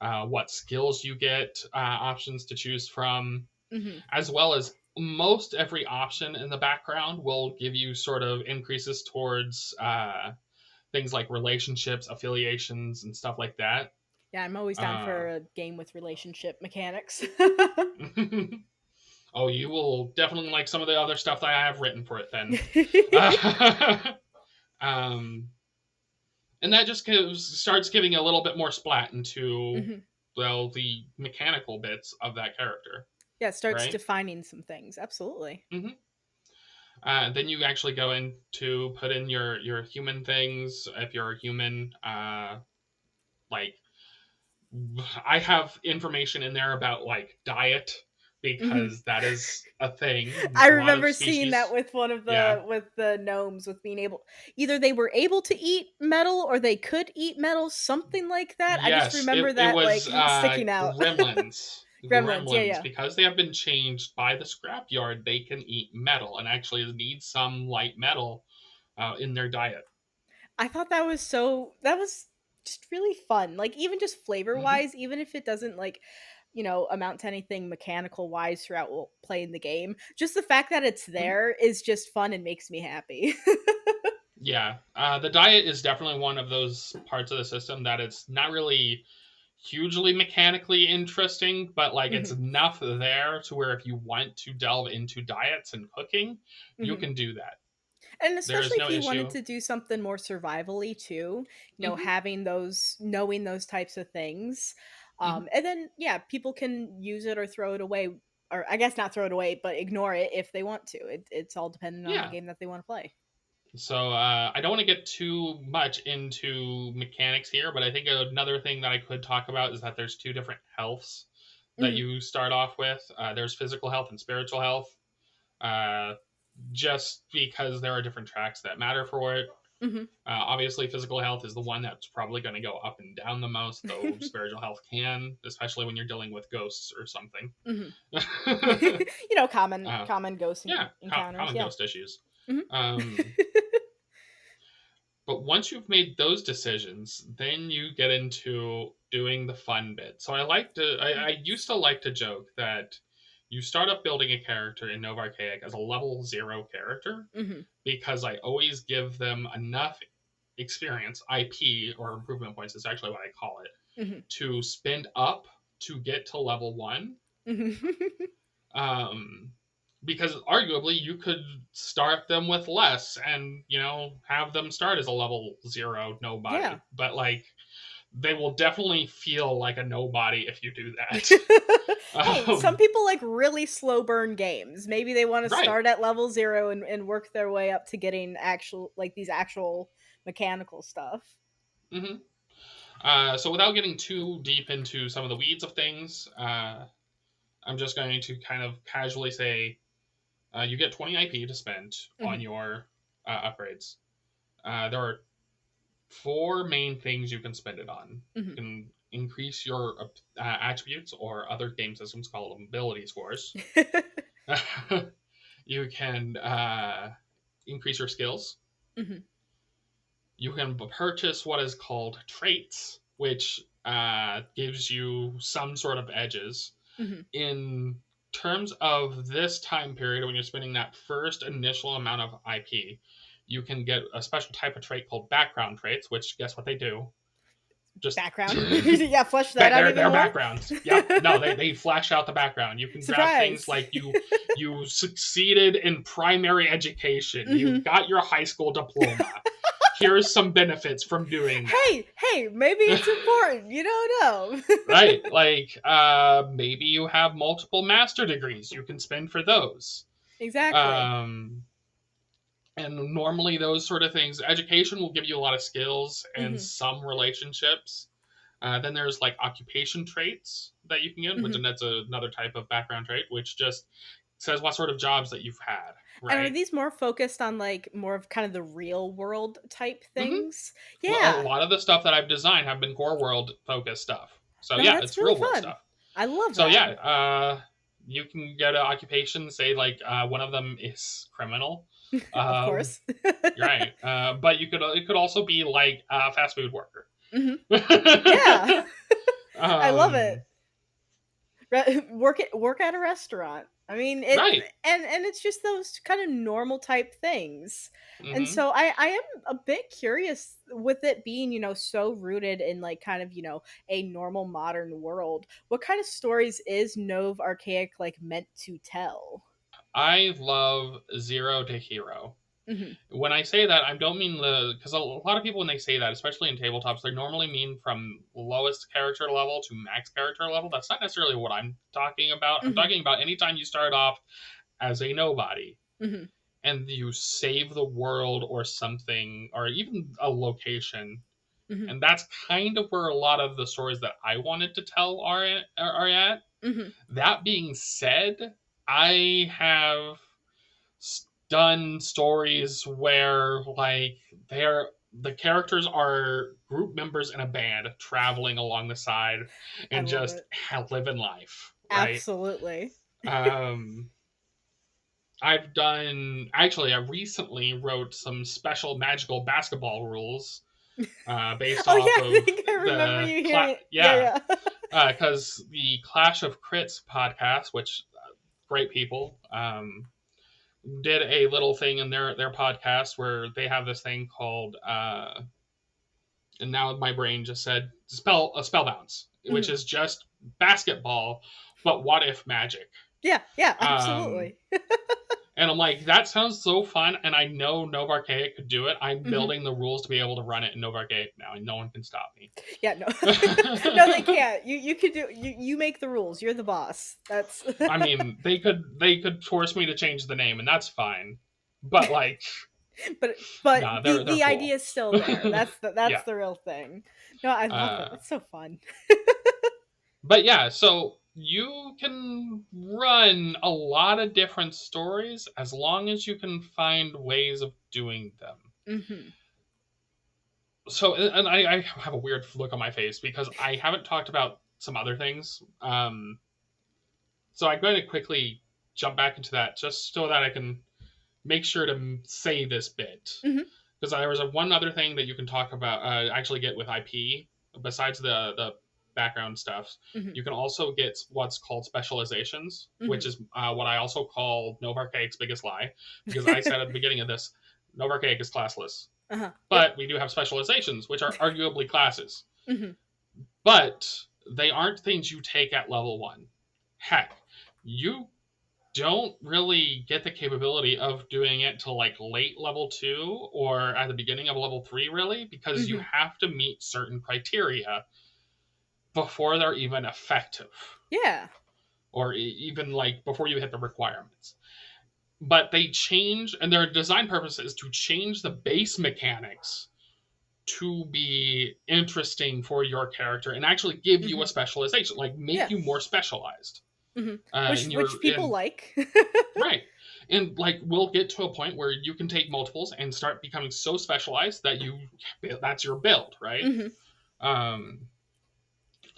what skills you get options to choose from, Mhm. as well as most every option in the background will give you sort of increases towards things like relationships, affiliations, and stuff like that. Yeah, I'm always down Uh, for a game with relationship mechanics. oh, you will definitely like some of the other stuff that I have written for it then. Uh, um, and that just starts giving a little bit more splat into, Mhm. well, the mechanical bits of that character, Yeah, it starts right? defining some things. Absolutely. Mm-hmm. Then you actually go in to put in your human things. If you're a human, like I have information in there about like diet Mhm. because that is a thing. I A lot of remember seeing that species, with one of yeah, the gnomes with being able either they were able to eat metal or they could eat metal, something like that. I just yes, remember it that was sticking out. gremlins. Gremlins, yeah, Gremlins, yeah. because they have been changed by the scrapyard, they can eat metal and actually need some light metal in their diet. I thought that was just really fun. Like even just flavor Hmm. wise, even if it doesn't amount to anything mechanical wise throughout playing the game, just the fact that it's Hmm. there is just fun and makes me happy. Yeah, the diet is definitely one of those parts of the system that it's not really hugely mechanically interesting, but like it's Mhm, enough there to where if you want to delve into diets and cooking, you mhm. can do that. And There especially is if no you wanted issue. to do something more survivally too, Hmm. having those knowing those types of things. Hmm. And then yeah, people can use it or throw it away or I guess not throw it away, but ignore it if they want to. It's all dependent on the Yeah. game that they want to play. So I don't want to get too much into mechanics here, but I think another thing that I could talk about is that there's two different healths that Mhm, you start off with. There's physical health and spiritual health. Uh, just because there are different tracks that matter for it. mhm. Obviously, physical health is the one that's probably going to go up and down the most, though spiritual health can, especially when you're dealing with ghosts or something. Mhm. uh, Common ghost yeah, encounters, common yeah. ghost issues. Mhm. Um, but once you've made those decisions, then you get into doing the fun bit. So I used to like to joke that you start up building a character in Nov Archaic as a level 0 character Mhm, because I always give them enough experience, IP, or improvement points is actually what I call it, mhm, to spend up to get to level 1. mhm. Um, because arguably you could start them with less and, have them start as a level 0 Yeah. nobody. But, like, they will definitely feel like a nobody if you do that. Hey, some um, people like really slow burn games. Maybe they want to right. start at level 0 and work their way up to getting these actual mechanical stuff. Hmm. So without getting too deep into some of the weeds of things, I'm just going to kind of casually say you get 20 IP to spend on Mhm, your upgrades. There are four main things you can spend it on. You mhm. can increase your attributes, or other game systems call them ability scores. You can increase your skills. Mhm, You can purchase what is called traits, which gives you some sort of edges. mhm. In terms of this time period, when you're spending that first initial amount of IP, you can get a special type of trait called background traits, which guess what they do? Just Background. Yeah, flesh that out even their more. backgrounds. Yep. No, they flash out the background. You can grab things Surprise. like you succeeded in primary education. You Mhm. got your high school diploma. here's some benefits from doing that. Hey, maybe it's important. You don't know. Right, like maybe you have multiple master degrees you can spend for those. Exactly. um and normally those sort of things, education will give you a lot of skills and Hmm. some relationships. Then there's like occupation traits that you can get, which Hmm. and that's another type of background trait, which just says what sort of jobs that you've had, And are right? these more focused on like more of kind of the real world type Mm-hmm. things? A Yeah. lot of the stuff that I've designed have been core world focused stuff. So No, yeah, that's it's really real world fun. stuff. I love So that. yeah, you can get an occupation. Say like one of them is criminal, Of um, course. right? But you could it could also be like a fast food worker. Hmm. Yeah. I love it. um, Work at a restaurant. I mean it, right. and it's just those kind of normal type things. And Hmm. so I am a bit curious with it being, so rooted in like kind of, a normal modern world. What kind of stories is Nov Archaic like meant to tell? I love zero to hero. Mhm. When I say that, I don't mean because a lot of people when they say that, especially in tabletops, they normally mean from lowest character level to max character level. That's not necessarily what I'm talking about. I'm Mhm. talking about anytime you start off as a nobody Mhm. and you save the world or something, or even a location. Mhm. And that's kind of where a lot of the stories that I wanted to tell are at. Mhm. That being said, I have done stories where like they're the characters are group members in a band traveling along the side I and love just it. living life, right? Absolutely. um I've done actually I recently wrote some special magical basketball rules based Oh off yeah, I of think I remember the you hearing. yeah, Yeah, yeah. because the Clash of Crits podcast, which great people, did a little thing in their podcast where they have this thing called and now my brain just said spellbounds, which Mhm. is just basketball, but what if magic? Yeah, yeah, Um, absolutely. and I'm like, that sounds so fun, and I know Nov Archaic could do it. I'm Mhm. building the rules to be able to run it in Nov Archaic now, and no one can stop me. Yeah, no. No, they can't. You could do you make the rules. You're the boss. That's I mean, they could force me to change the name, and that's fine. But like, but nah, they're the cool. idea is still there. That's Yeah. the real thing. No, I love it. Uh, That's so fun. but yeah, so you can run a lot of different stories as long as you can find ways of doing them. Mhm. So, and I have a weird look on my face because I haven't talked about some other things. So I'm going to quickly jump back into that just so that I can make sure to say this bit, Mhm. because there was one other thing that you can talk about, actually get with IP besides the background stuff. Mhm. You can also get what's called specializations, which Mhm. is what I also call NovArchaic's biggest lie, because I said at the beginning of this, NovArchaic is classless, Uh-huh. Yep. but we do have specializations, which are arguably classes, Mhm. but they aren't things you take at level one. Heck, you don't really get the capability of doing it till like late level 2 or at the beginning of level 3 really, because you Mhm. have to meet certain criteria before they're even effective, Yeah. or even like before you hit the requirements. But they change, and their design purpose is to change the base mechanics to be interesting for your character and actually give you a Mhm. specialization, like make Yeah. you more specialized Mhm. in Which your people in like. right. And like we'll get to a point where you can take multiples and start becoming so specialized that that's your build, right? Mhm. Um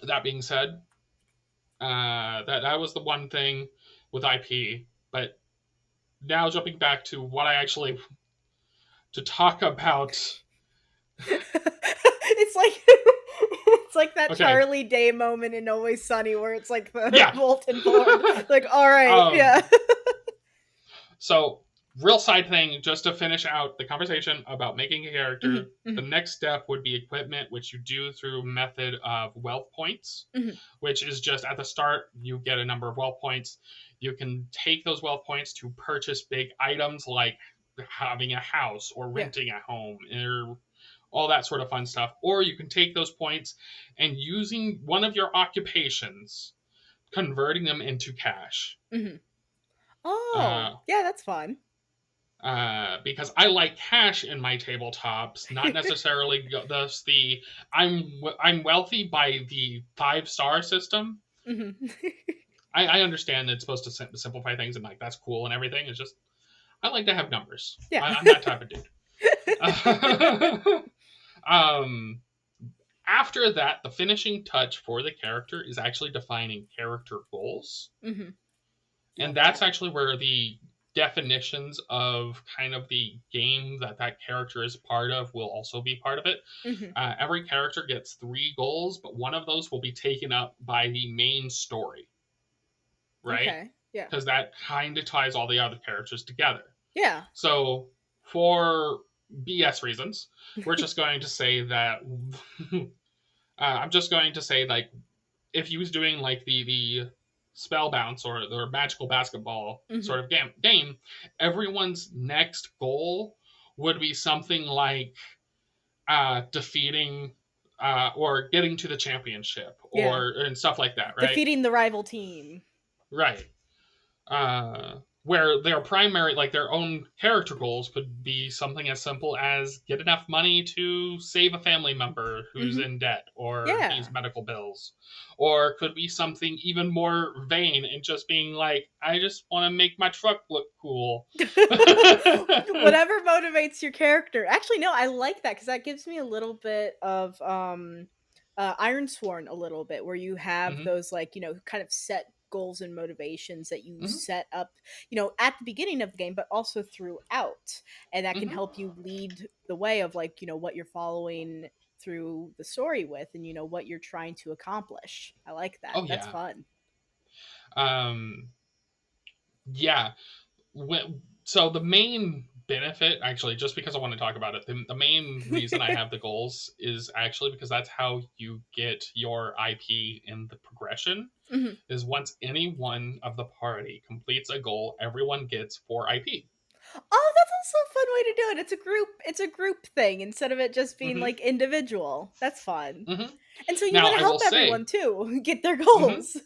that being said, that was the one thing with IP, but now jumping back to what I actually to talk about. It's like it's like that Okay. Charlie Day moment in Always Sunny where it's like the Yeah. bulletin board. Like, all right, um yeah. so real side thing, just to finish out the conversation about making a character, Mhm. the Mhm. next step would be equipment, which you do through method of wealth points, Mhm. which is just at the start you get a number of wealth points. You can take those wealth points to purchase big items like having a house or Yeah. renting a home or all that sort of fun stuff. Or you can take those points and using one of your occupations, converting them into cash. Mhm. Oh, Uh, yeah, that's fun. because I like cash in my tabletops, not necessarily thus the I'm wealthy by the 5-star system. Mhm. I understand that it's supposed to simplify things and like that's cool and everything. It's just I like to have numbers. Yeah. I'm that type of dude. um, After that, the finishing touch for the character is actually defining character goals. Mhm. And Okay. that's actually where the definitions of kind of the game that that character is part of will also be part of it. Mhm. Every character gets 3 goals, but one of those will be taken up by the main story, right? Okay. Yeah. Because that kind of ties all the other characters together. Yeah. So, for BS reasons, we're just going to say that I'm just going to say like if he was doing like the spell bounce or the magical basketball Mhm. sort of game, everyone's next goal would be something like defeating or getting to the championship Yeah. or and stuff like that, right? Defeating the rival team. Right. Where their primary, like their own character goals, could be something as simple as get enough money to save a family member who's Mhm. in debt or needs Yeah. medical bills, or could be something even more vain and just being like, I just want to make my truck look cool. Whatever motivates your character. Actually, no, I like that because that gives me a little bit of Iron Sworn a little bit where you have Hmm. those like, kind of set goals and motivations that you Hmm. set up, at the beginning of the game, but also throughout. And that can Hmm. help you lead the way of like, what you're following through the story with and what you're trying to accomplish. I like that. Oh That's yeah. fun. Um, yeah. So the main benefit, actually, just because I want to talk about it, the main reason I have the goals is actually because that's how you get your IP in the progression. Mhm. Is once any one of the party completes a goal, everyone gets 4 IP. Oh, that's also a fun way to do it. It's a group thing instead of it just being Hmm. like individual. That's fun. Hmm. And so you Now want to I help will everyone say, too get their hmm goals.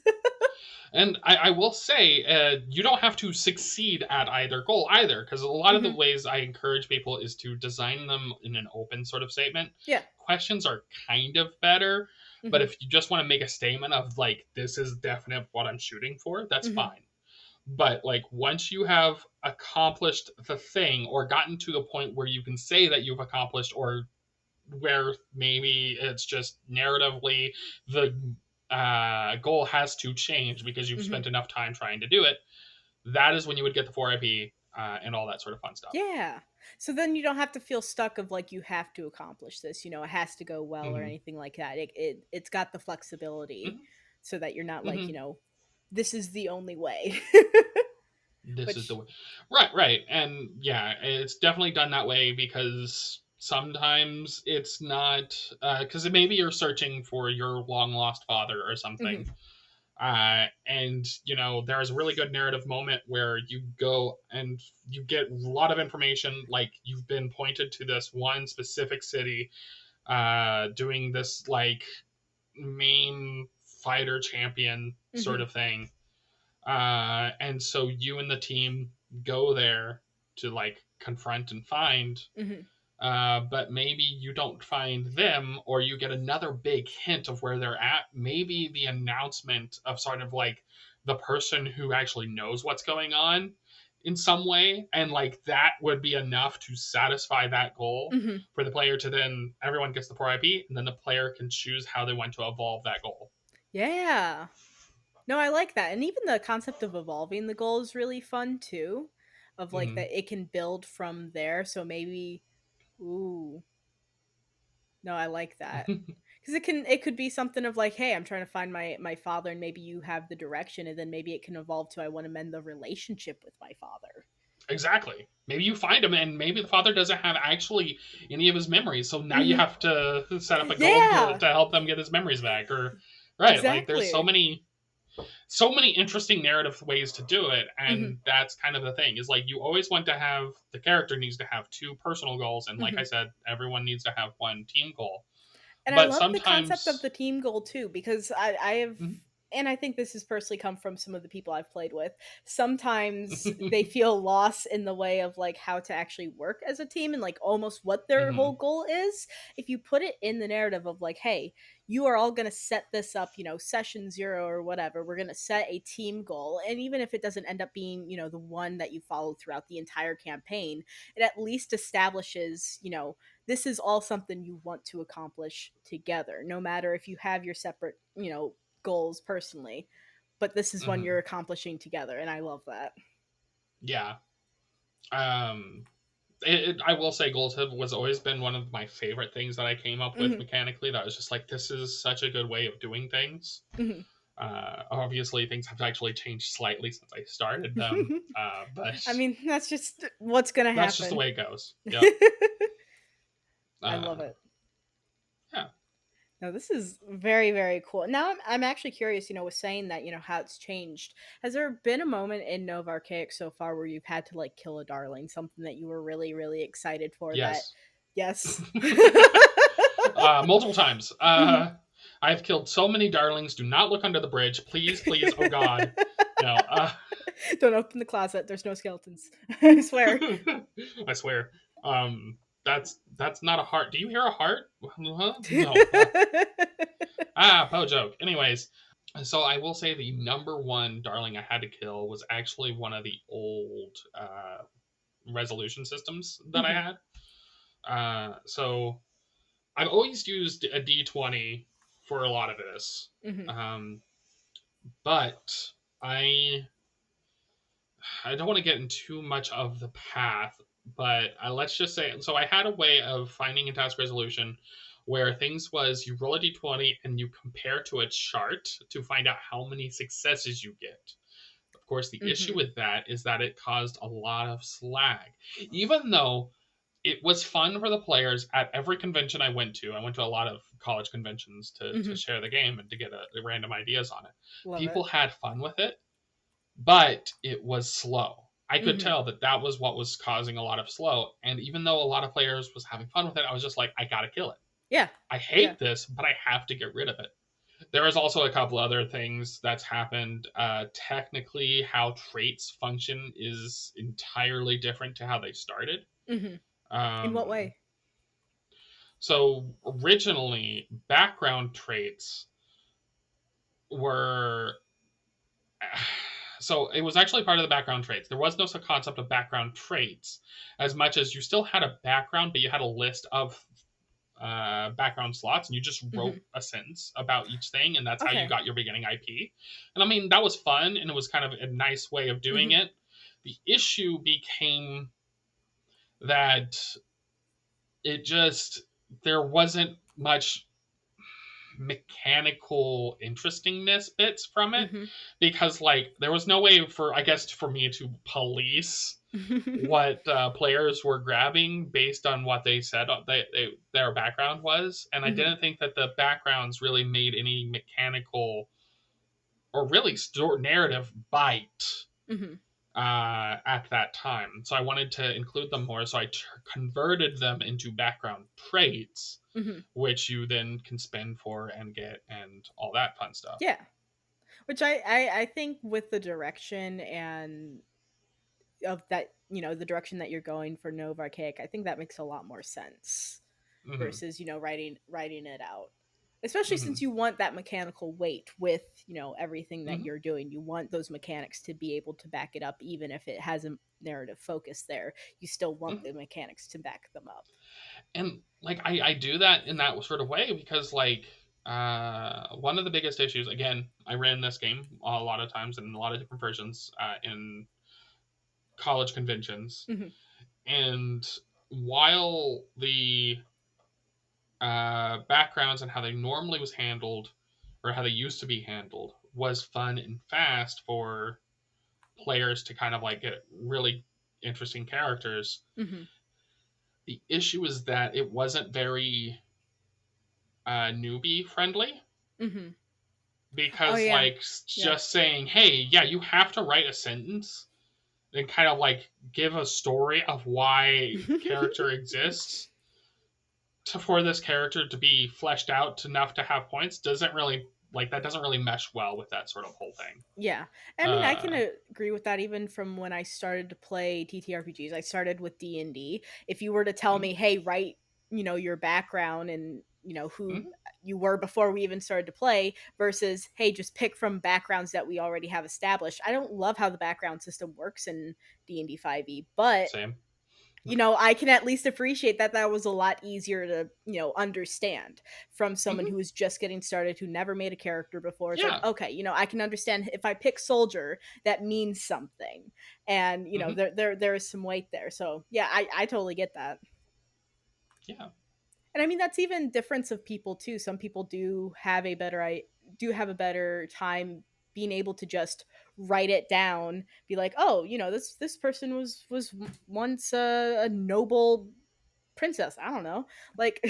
and I will say, you don't have to succeed at either goal either, because a lot of the Mhm. ways I encourage people is to design them in an open sort of statement. Yeah. Questions are kind of better, but Mhm. if you just want to make a statement of like, this is definite what I'm shooting for, that's Mhm. fine. But like, once you have accomplished the thing or gotten to a point where you can say that you've accomplished, or where maybe it's just narratively the goal has to change because you've Mhm. spent enough time trying to do it, that is when you would get the 4 IP and all that sort of fun stuff. Yeah. So then you don't have to feel stuck of like you have to accomplish this, it has to go well or Hmm. anything like that. It's got the flexibility Hmm. so that you're not like, Hmm. this is the only way. This is the Which way. Right, right. And yeah, it's definitely done that way because sometimes it's not, because maybe you're searching for your long lost father or Mhm. something. And there's a really good narrative moment where you go and you get a lot of information, like you've been pointed to this one specific city doing this like main fighter champion sort Mhm. of thing, and so you and the team go there to like confront and find, Mhm. but maybe you don't find them, or you get another big hint of where they're at. Maybe the announcement of sort of like the person who actually knows what's going on in some way, and like that would be enough to satisfy that goal Mhm. for the player to then everyone gets the 4 IP, and then the player can choose how they want to evolve that goal. Yeah. No, I like that. And even the concept of evolving the goal is really fun too. Of like Hmm. that it can build from there. So maybe ooh, no, I like that. Cuz it could be something of like, hey, I'm trying to find my father and maybe you have the direction and then maybe it can evolve to I want to mend the relationship with my father. Exactly. Maybe you find him, and maybe the father doesn't have actually any of his memories. So now you Mhm. have to set up a goal Yeah, to help them get his memories back. Or right, like there's so exactly. many. so many interesting narrative ways to do it, Mhm. and that's kind of the thing, is like you always want to have the character needs to have two personal goals, and like I Mhm. said, everyone needs to have one team goal. And I But love the concept of sometimes the team goal too, because I have, Mhm. and I think this has personally come from some of the people I've played with. Sometimes they feel lost in the way of like how to actually work as a team and like almost what their whole Mhm. goal is. If you put it in the narrative of like, hey, you are all going to set this up, session 0 or whatever, we're going to set a team goal. And even if it doesn't end up being, the one that you follow throughout the entire campaign, it at least establishes, this is all something you want to accomplish together, no matter if you have your separate, goals personally. But this is one you're Mhm. accomplishing together, and I love that. Yeah. um I will say goals have was always been one of my favorite things that I came up with Hmm. mechanically, that was just like, this is such a good way of doing things. Hmm. Obviously things have actually changed slightly since I started them, but I mean, that's just what's gonna that's just the happen. way it goes. Yep. I love uh it. yeah. No, this is very, very cool. Now I'm actually curious, with saying that, how it's changed. Has there been a moment in Nov Archaic so far where you've had to like kill a darling, something that you were really, really excited for that Yes. yes. Multiple times. Mhm. I've killed so many darlings. Do not look under the bridge, please, please. Oh God, no. Don't open the closet. There's no skeletons. I swear. I swear. That's not a heart. Do you hear a heart? Huh? No. Po joke. Anyways, so I will say the number one darling I had to kill was actually one of the old resolution systems that I Mhm. had. So I've always used a D20 for a lot of this, Mhm. um, but I I don't want to get in too much of the path. But let's just say, so I had a way of finding a task resolution where things was you roll a d20 and you compare to a chart to find out how many successes you get. Of course, the issue Mhm. with that is that it caused a lot of slag. Even though it was fun for the players at every convention I went to. I went to a lot of college conventions to Mhm. share the game and to get random ideas on it. Love it. People had fun with it, but it was slow. I could Mhm. tell that that was what was causing a lot of slow. And even though a lot of players was having fun with it, I was just like, I gotta kill it. Yeah. I Yeah. hate this, but I have to get rid of it. There is also a couple other things that's happened. Technically, how traits function is entirely different to how they started. Mhm. In what Um, way? so originally, background traits were so it was actually part of the background traits. There was no such concept of background traits, as much as you still had a background, but you had a list of background slots, and you just wrote Mhm. a sentence about each thing, and that's how you Okay. got your beginning IP. And I mean, that was fun, and it was kind of a nice way of doing Mhm. it. The issue became that it just there wasn't much mechanical interestingness bits from it, Mhm. because like there was no way for, I guess, for me to police what players were grabbing based on what they said their background was. And I Mhm. didn't think that the backgrounds really made any mechanical or really narrative bite Mhm. at that time, so I wanted to include them more, so I converted them into background traits, Mhm. which you then can spend for and get and all that fun stuff. Yeah. Which I think with the direction and of that, the direction that you're going for Nova Archaic, I think that makes a lot more sense Hmm. versus, writing it out. Especially since Hmm. you want that mechanical weight with, everything that Hmm. you're doing. You want those mechanics to be able to back it up even if it has a narrative focus there. You still want Hmm. the mechanics to back them up. And like I do that in that sort of way because like one of the biggest issues, again, I ran this game a lot of times in a lot of different versions in college conventions. Mhm. And while the backgrounds and how they normally was handled, or how they used to be handled, was fun and fast for players to kind of like get really interesting characters. Mhm. The issue is that it wasn't very newbie friendly. Mhm. Oh because yeah. like Yeah. just saying, hey, yeah, you have to write a sentence and kind of like give a story of why the character exists for this character to be fleshed out enough to have points doesn't really like that doesn't really mesh well with that sort of whole thing. Yeah. I mean, I can Uh, agree with that even from when I started to play TTRPGs. I started with D&D. If you were to tell mm, me, "Hey, write, your background and, who mm, you were before we even started to play," versus, "Hey, just pick from backgrounds that we already have established." I don't love how the background system works in D&D 5e, but same. I can at least appreciate that that was a lot easier to, understand from someone Hmm. who was just getting started, who never made a character before. It's like, Yeah. okay, I can understand if I pick soldier, that means something. And, Hmm. there is some weight there. So yeah, I totally get that. Yeah. And I mean that's even difference of people too. Some people do have a better time being able to just write it down, be like, oh, this person was once a noble princess. I don't know, like,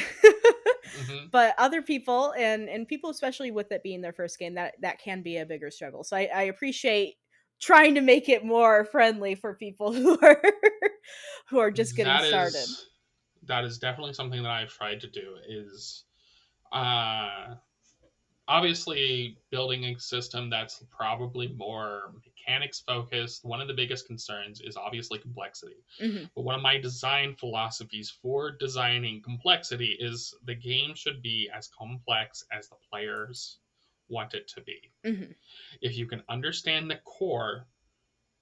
Hmm. but other people and people, especially with it being their first game, that can be a bigger struggle. So I appreciate trying to make it more friendly for people who are who are just getting That started. is that is definitely something that I've tried to do is uh obviously building a system that's probably more mechanics focused. One of the biggest concerns is obviously complexity. Hmm. But one of my design philosophies for designing complexity is the game should be as complex as the players want it to be. Hmm. If you can understand the core,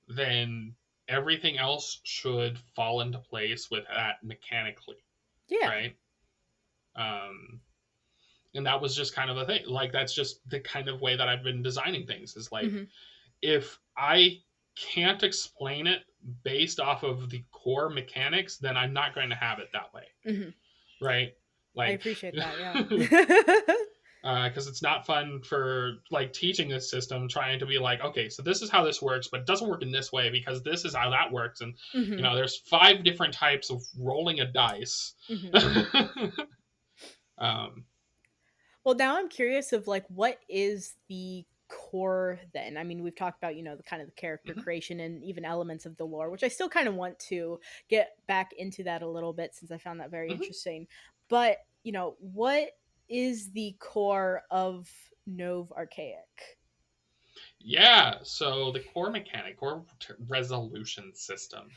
then everything else should fall into place with that mechanically, Yeah. right? Um, and that was just kind of the thing. Like that's just the kind of way that I've been designing things. Is like Hmm. if I can't explain it based off of the core mechanics, then I'm not going to have it that way, Hmm. right? I Like, appreciate that. Yeah. because it's not fun for like teaching this system, trying to be like, okay, so this is how this works, but it doesn't work in this way because this is how that works, and Hmm. there's 5 different types of rolling a dice. Hmm. um, Well, now I'm curious of like what is the core then? I mean, we've talked about, the kind of the character mhm, creation and even elements of the lore, which I still kind of want to get back into that a little bit since I found that very mhm. interesting. But, what is the core of Nov Archaic? Yeah, so the core mechanic, core resolution system,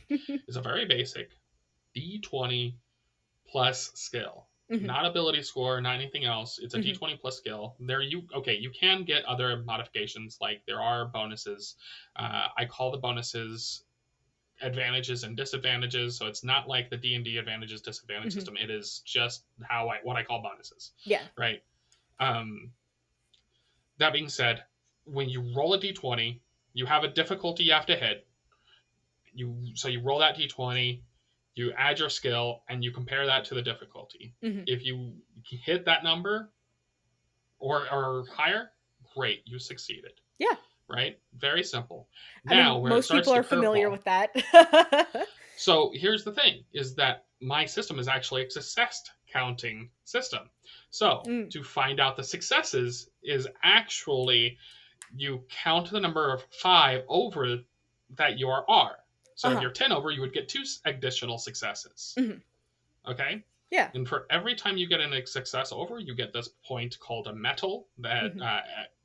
is a very basic D20 plus skill. Hmm. Not ability score, not anything else. It's a Hmm. D20 plus skill. You can get other modifications, like there are bonuses. I call the bonuses advantages and disadvantages, so it's not like the D&D advantages disadvantage Hmm. system. It is just what I call bonuses, Yeah. right? Um, that being said, when you roll a D20, you have a difficulty you have to hit. You roll that D20, you add your skill, and you compare that to the difficulty. Hmm. If you hit that number or higher, great, you succeeded. Yeah. Right? Very simple. I Now, mean, where it most people starts to are familiar curveball. with that. So here's the thing: is that my system is actually a success counting system. So Mm. to find out the successes is actually you count the number of 5 over that you are. So if Uh-huh. you're 10 over, you would get 2 additional successes. Hmm. Okay? Yeah. And for every time you get a success over, you get this point called a metal. That Hmm.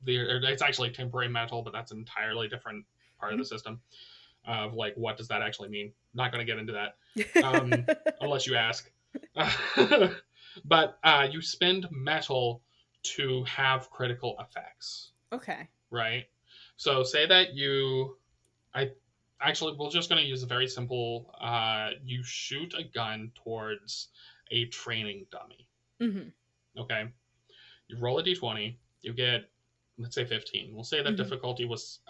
it's actually temporary metal, but that's an entirely different part of the Hmm. system. Of like, what does that actually mean? Not going to get into that, unless you ask. But you spend metal to have critical effects, Okay. right? So say that I actually we're just going to use a very simple. You shoot a gun towards a training dummy. Hmm. Okay, you roll a d20. You get, let's say, 15. We'll say that Hmm. difficulty was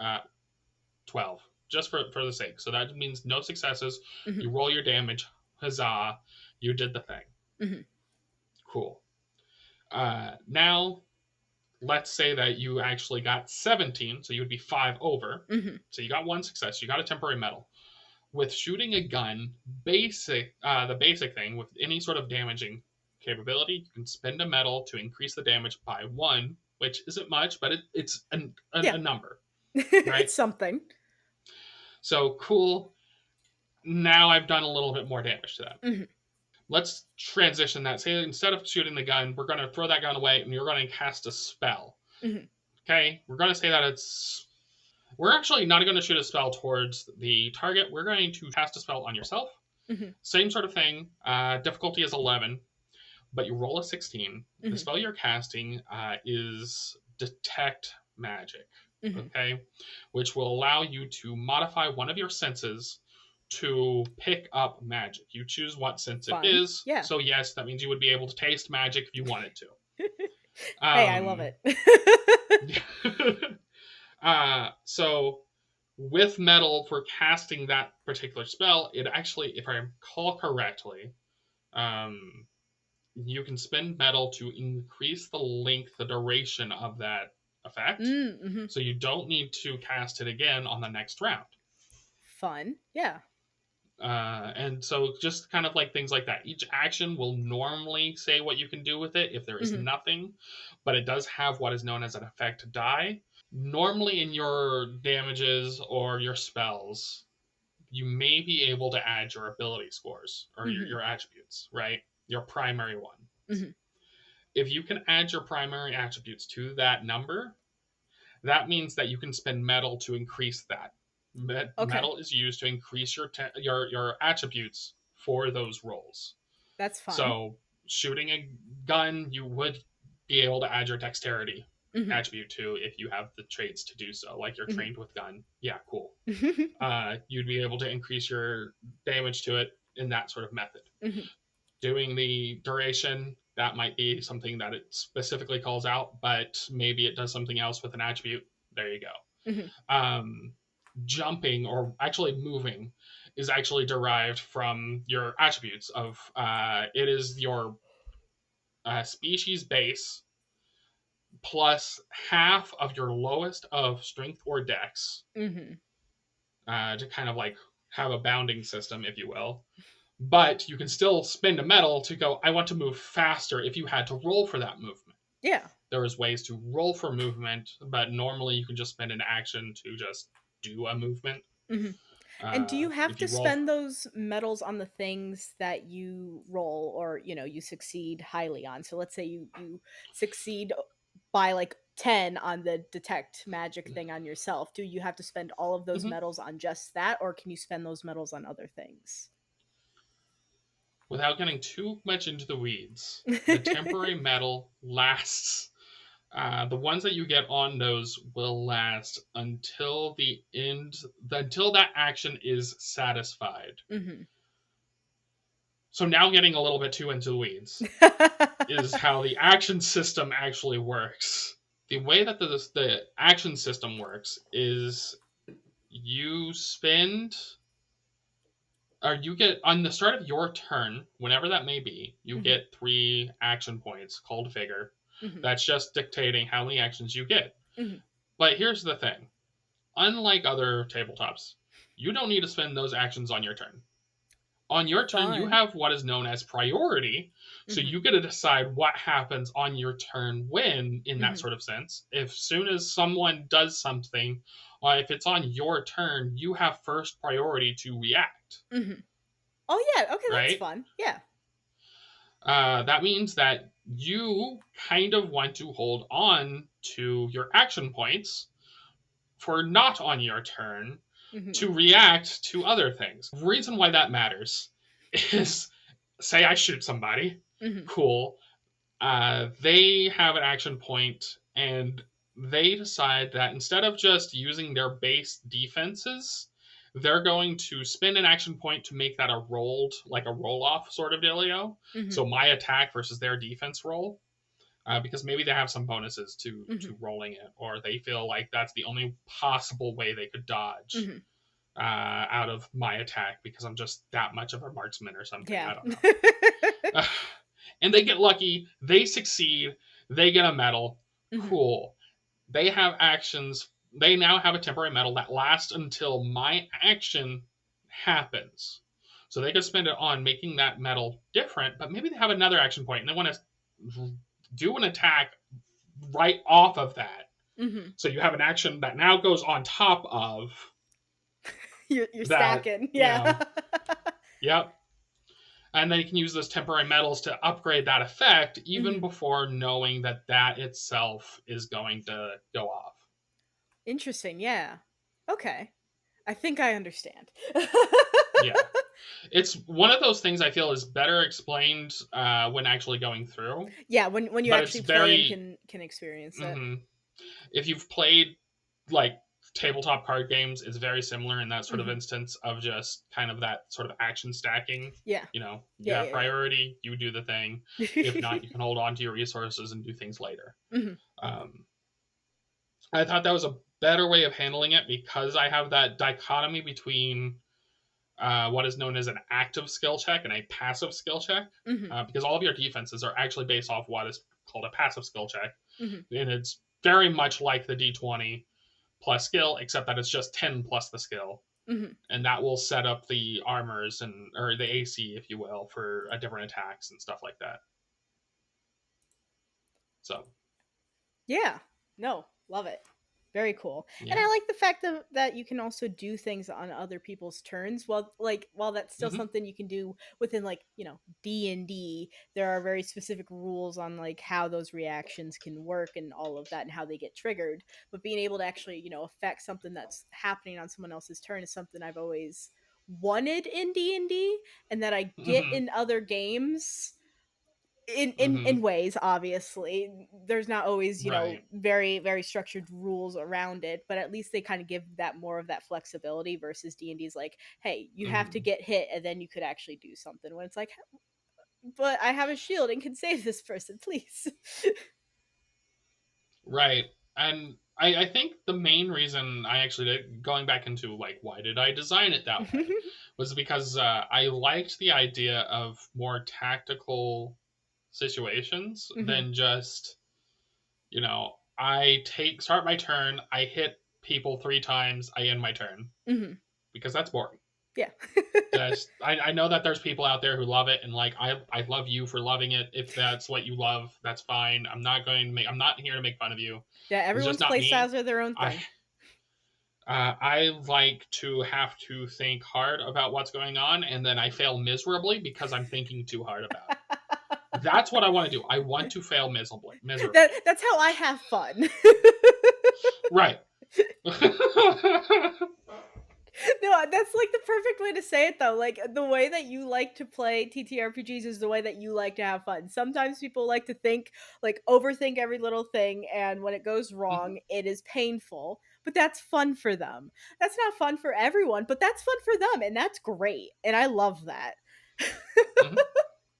12, just for the sake. So that means no successes. Hmm. You roll your damage. Huzzah! You did the thing. Hmm. Cool. Now let's say that you actually got 17, so you would be 5 over. Hmm. So you got 1 success. You got a temporary medal. With shooting a gun, the basic thing with any sort of damaging capability, you can spend a medal to increase the damage by 1. which isn't much, but it's Yeah. a number, right? It's something. So cool. Now I've done a little bit more damage to them. Mhm. Let's transition that. Say instead of shooting the gun, we're going to throw that gun away and you're going to cast a spell. Mhm. Okay, we're going to say that it's. We're actually not going to shoot a spell towards the target. We're going to cast a spell on yourself. Mhm. Same sort of thing. Difficulty is 11, but you roll a 16. The Mhm. spell you're casting is Detect Magic, Mhm. okay, which will allow you to modify one of your senses to pick up magic. You choose what sense it Fun. is. Yeah. So yes, that means you would be able to taste magic if you wanted to. Hey, I love Um, it. so with metal for casting that particular spell, it actually, if I recall correctly, um, you can spend metal to increase the length, the duration of that effect. Mhm. So you don't need to cast it again on the next round. Fun. Yeah. And so just kind of like things like that. Each action will normally say what you can do with it if there is Mhm. nothing, but it does have what is known as an effect die. Normally in your damages or your spells, you may be able to add your ability scores or Mhm. your attributes, right? Your primary one. Mhm. If you can add your primary attributes to that number, that means that you can spend metal to increase that. Okay. Metal is used to increase your attributes for those rolls. That's fun. So shooting a gun, you would be able to add your dexterity Mhm. attribute to if you have the traits to do so. Like you're Mhm. trained with gun. Yeah, cool. You'd be able to increase your damage to it in that sort of method. Mhm. Doing the duration, that might be something that it specifically calls out, but maybe it does something else with an attribute. There you go. Mhm. Jumping or actually moving is actually derived from your attributes of it is your species base plus half of your lowest of strength or dex Mhm. to kind of like have a bounding system, if you will. But you can still spend a metal to go, I want to move faster if you had to roll for that movement. Yeah. There is ways to roll for movement, but normally you can just spend an action to just do a movement. Mhm. And do you have If to you roll, spend those medals on the things that you roll or, you succeed highly on? So let's say you succeed by like 10 on the detect magic thing on yourself. Do you have to spend all of those Mhm. medals on just that or can you spend those medals on other things? without getting too much into the weeds, the temporary metal lasts. The ones that you get on those will last until the end, until that action is satisfied. Mhm. So now getting a little bit too into the weeds is how the action system actually works. The way that the action system works is you spend or you get on the start of your turn, whenever that may be, you Mhm. get 3 action points called vigor. Mhm. That's just dictating how many actions you get. Mhm. But here's the thing: unlike other tabletops, you don't need to spend those actions on your turn. On your turn, you Fun. have what is known as priority. So Mhm. you get to decide what happens on your turn when, in that Mhm. sort of sense. If soon as someone does something, if it's on your turn, you have first priority to react, Mhm. Oh yeah, okay, that's right? fun. Yeah. That means that you kind of want to hold on to your action points for not on your turn Mhm. to react to other things. The reason why that matters is say I shoot somebody, Mhm. cool. They have an action point and they decide that instead of just using their base defenses, they're going to spend an action point to make that a rolled, like a roll off sort of dealio. Mhm. So my attack versus their defense roll, because maybe they have some bonuses Mhm. to rolling it, or they feel like that's the only possible way they could dodge Mhm. out of my attack because I'm just that much of a marksman or something. Yeah. I don't know. And they get lucky, they succeed, they get a medal. Mhm. Cool. They have actions. They now have a temporary medal that lasts until my action happens. So they could spend it on making that medal different, but maybe they have another action point and they want to do an attack right off of that. Mm-hmm. So you have an action that now goes on top of You're that, stacking, you yeah. know, yep. And then you can use those temporary metals to upgrade that effect even Mm-hmm. before knowing that that itself is going to go off. Interesting, yeah. Okay. I think I understand. Yeah. It's one of those things I feel is better explained when actually going through, Yeah, when you but it's actually play and very. can experience it. Mhm. If you've played like tabletop card games, it's very similar in that sort of Hmm. instance of just kind of that sort of action stacking. Yeah. You know, you Yeah, have yeah, priority, you do the thing. If yeah. not, you can hold on to your resources and do things later. Hmm. Um, I thought that was a better way of handling it because I have that dichotomy between what is known as an active skill check and a passive skill check. Hmm. Because all of your defenses are actually based off what is called a passive skill check. Hmm. And it's very much like the D20 plus skill, except that it's just 10 plus the skill. Hmm. And that will set up the armors and or the AC, if you will, for different attacks and stuff like that. So Yeah. No, love it. Very cool. And yeah. I like the fact that you can also do things on other people's turns. Well, like while that's still Hmm. something you can do within like, D&D, there are very specific rules on like how those reactions can work and all of that and how they get triggered. But being able to actually, affect something that's happening on someone else's turn is something I've always wanted in D&D and D, and that I get Hmm. in other games in Hmm. ways. Obviously there's not always Right. very very structured rules around it, but at least they kind of give that more of that flexibility versus D&D's like, hey, you have to Hmm. get hit and then you could actually do something, when it's like, but I have a shield and can save this person, please. Right. And I think the main reason I actually did, going back into like why did I design it that way, was because I liked the idea of more tactical situations Hmm. than just, I start my turn, I hit people 3 times, I end my turn, Hmm. because that's boring. Yeah. Just I know that there's people out there who love it, and like I love you for loving it. If that's what you love, that's fine. I'm not here to make fun of you. Yeah, It's just everyone's not play styles me. are their own I thing. I like to have to think hard about what's going on, and then I fail miserably because I'm thinking too hard about it. That's what I want to do. I want to fail miserably. Miserably. That's how I have fun. Right. No, that's like the perfect way to say it though. Like the way that you like to play TTRPGs is the way that you like to have fun. Sometimes people like to think, like overthink every little thing, and when it goes Mhm, wrong, it is painful. But that's fun for them. That's not fun for everyone, but that's fun for them, and that's great. And I love that. mhm.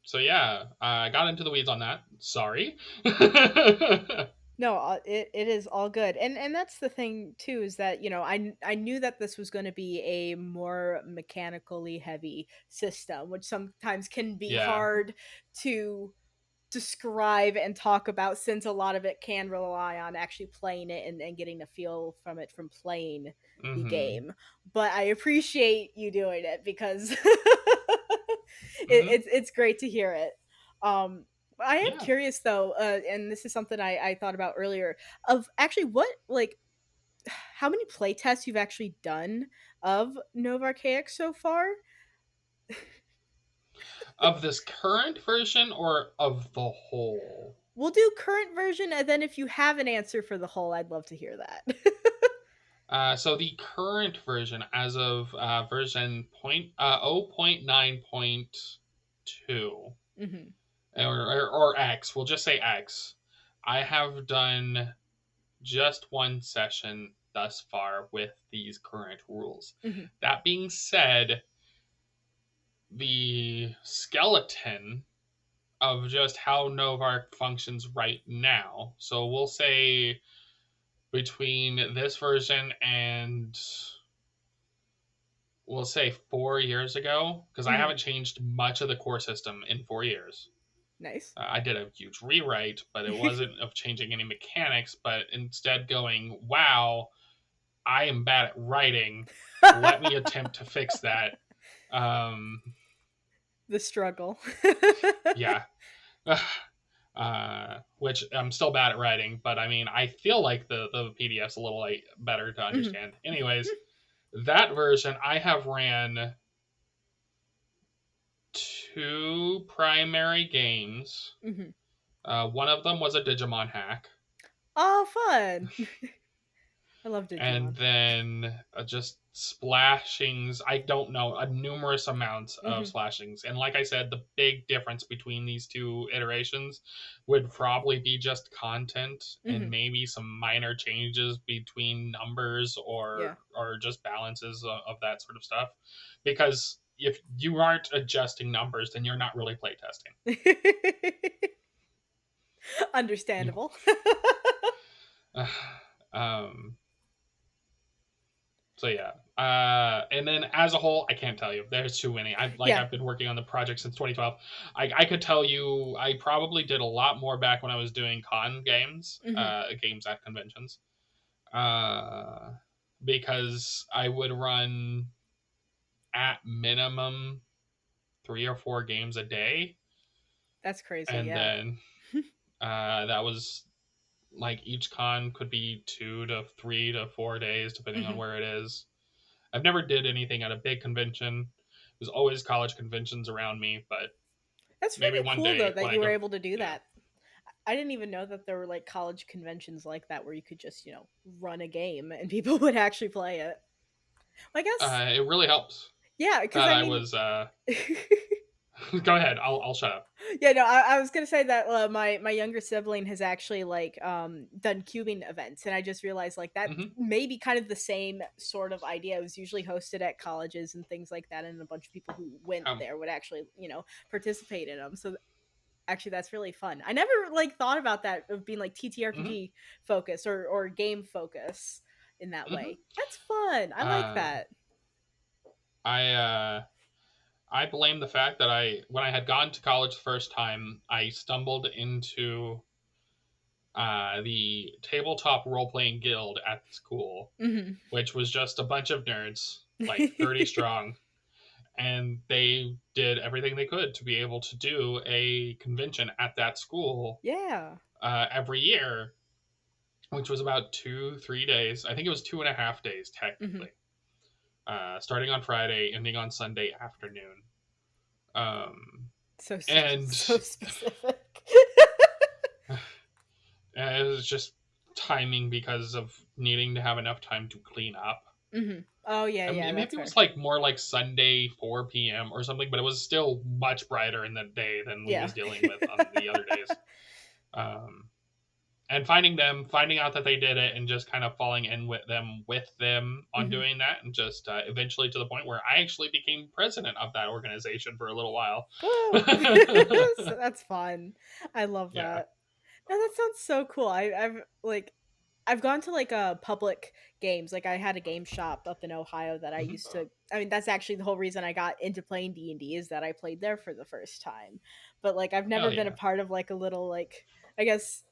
So yeah, I got into the weeds on that. Sorry. Mhm, No, it is all good, and that's the thing too, is that I knew that this was going to be a more mechanically heavy system, which sometimes can be yeah. hard to describe and talk about, since a lot of it can rely on actually playing it and getting a feel from it from playing the Hmm. game. But I appreciate you doing it because Hmm. it's great to hear it. I am Yeah. curious though, and this is something I thought about earlier, of actually what, like, how many playtests you've actually done of Nov Archaic so far. Of this current version or of the whole? We'll do current version, and then if you have an answer for the whole, I'd love to hear that. So the current version, as of version 0.9.2, Hmm. or X, we'll just say X, I have done just one session thus far with these current rules. Hmm. That being said, the skeleton of just how Novark functions right now. So we'll say between this version and we'll say 4 years ago, because I Hmm. haven't changed much of the core system in 4 years. Nice. I did a huge rewrite, but it wasn't of changing any mechanics, but instead going, wow, I am bad at writing. Let me attempt to fix that. Um, The struggle. yeah. which I'm still bad at writing, but I mean, I feel like the PDF's a little like better to Mhm. understand. Anyways, that version I have ran two primary games. Mhm. One of them was a Digimon hack, Oh, fun. I love and Digimon. then just splashings. I don't know, a numerous amounts of Mhm. splashings. And like I said, the big difference between these two iterations would probably be just content and Mhm. maybe some minor changes between numbers Yeah. or just balances of that sort of stuff. Because if you aren't adjusting numbers, then you're not really playtesting. You, Understandable. um, So yeah, and then as a whole, I can't tell you. There's too many. Yeah. I've been working on the project since 2012. I could tell you I probably did a lot more back when I was doing con games, Mhm. games at conventions, uh, because I would run at minimum 3 or 4 games a day, That's crazy, and yeah. then that was like each con could be 2 to 3 to 4 days depending on Mhm. where it is. I've never did anything at a big convention. There's always college conventions around me, but That's maybe really one cool though day that when I you were go, able to do yeah, that. I didn't even know that there were like college conventions like that where you could just, run a game and people would actually play it. I guess, it really helps yeah, because that I I mean, was. Go ahead, I'll shut up. yeah, no, I was gonna say that my younger sibling has actually like done cubing events, and I just realized like that Hmm. may be kind of the same sort of idea. It was usually hosted at colleges and things like that, and a bunch of people who went Um, there would actually participate in them. So actually, that's really fun. I never like thought about that of being like hmm TTRPG focus or game focus in that hmm way. That's fun. I like Uh, that. I I blame the fact that when I had gone to college the first time, I stumbled into the tabletop role playing guild at the school, Hmm. which was just a bunch of nerds, like 30 strong, and they did everything they could to be able to do a convention at that school Yeah. every year, which was about 2 3 days. I think it was 2.5 days Hmm. technically, starting on Friday, ending on Sunday afternoon. Um, So and so specific. it was just timing because of needing to have enough time to clean up. Hmm. Oh yeah, I yeah, mean, that's maybe it was fair. like more like Sunday 4 p.m. or something, but it was still much brighter in the day than we Yeah. was dealing with on the other days. Um, and finding out that they did it, and just kind of falling in with them on Hmm. doing that, and just eventually to the point where I actually became president of that organization for a little while. Woo! So that's fun. I love Yeah. that. No, that sounds so cool. I've gone to like public games. Like I had a game shop up in Ohio that I Hmm. used to. I mean, that's actually the whole reason I got into playing D&D is that I played there for the first time. But like I've never Hell been a yeah. part of like a little like I guess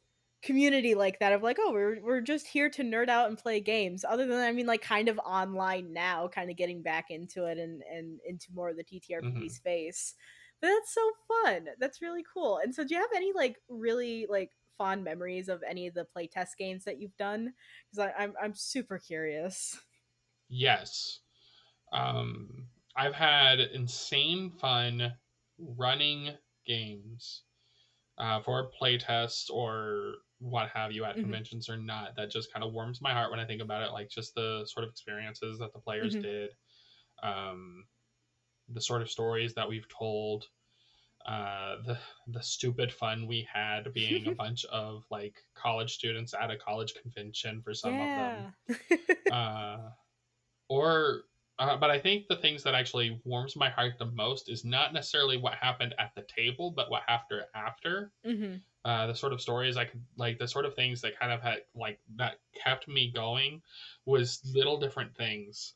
community like that of like oh we're just here to nerd out and play games. Other than I mean like kind of online now, kind of getting back into it and into more of the TTRPG Hmm. space. But that's so fun. That's really cool. And so do you have any like really like fond memories of any of the playtest games that you've done? Because I'm super curious. Yes. I've had insane fun running games for playtests or what have you at Hmm. conventions or not. That just kind of warms my heart when I think about it. Like just the sort of experiences that the players Hmm. did, um, the sort of stories that we've told, the stupid fun we had being a bunch of like college students at a college convention for some of them. Yeah. Uh, or but I think the things that actually warms my heart the most is not necessarily what happened at the table, but what after. Hmm. The sort of stories I could like, the sort of things that kind of had like that kept me going was little different things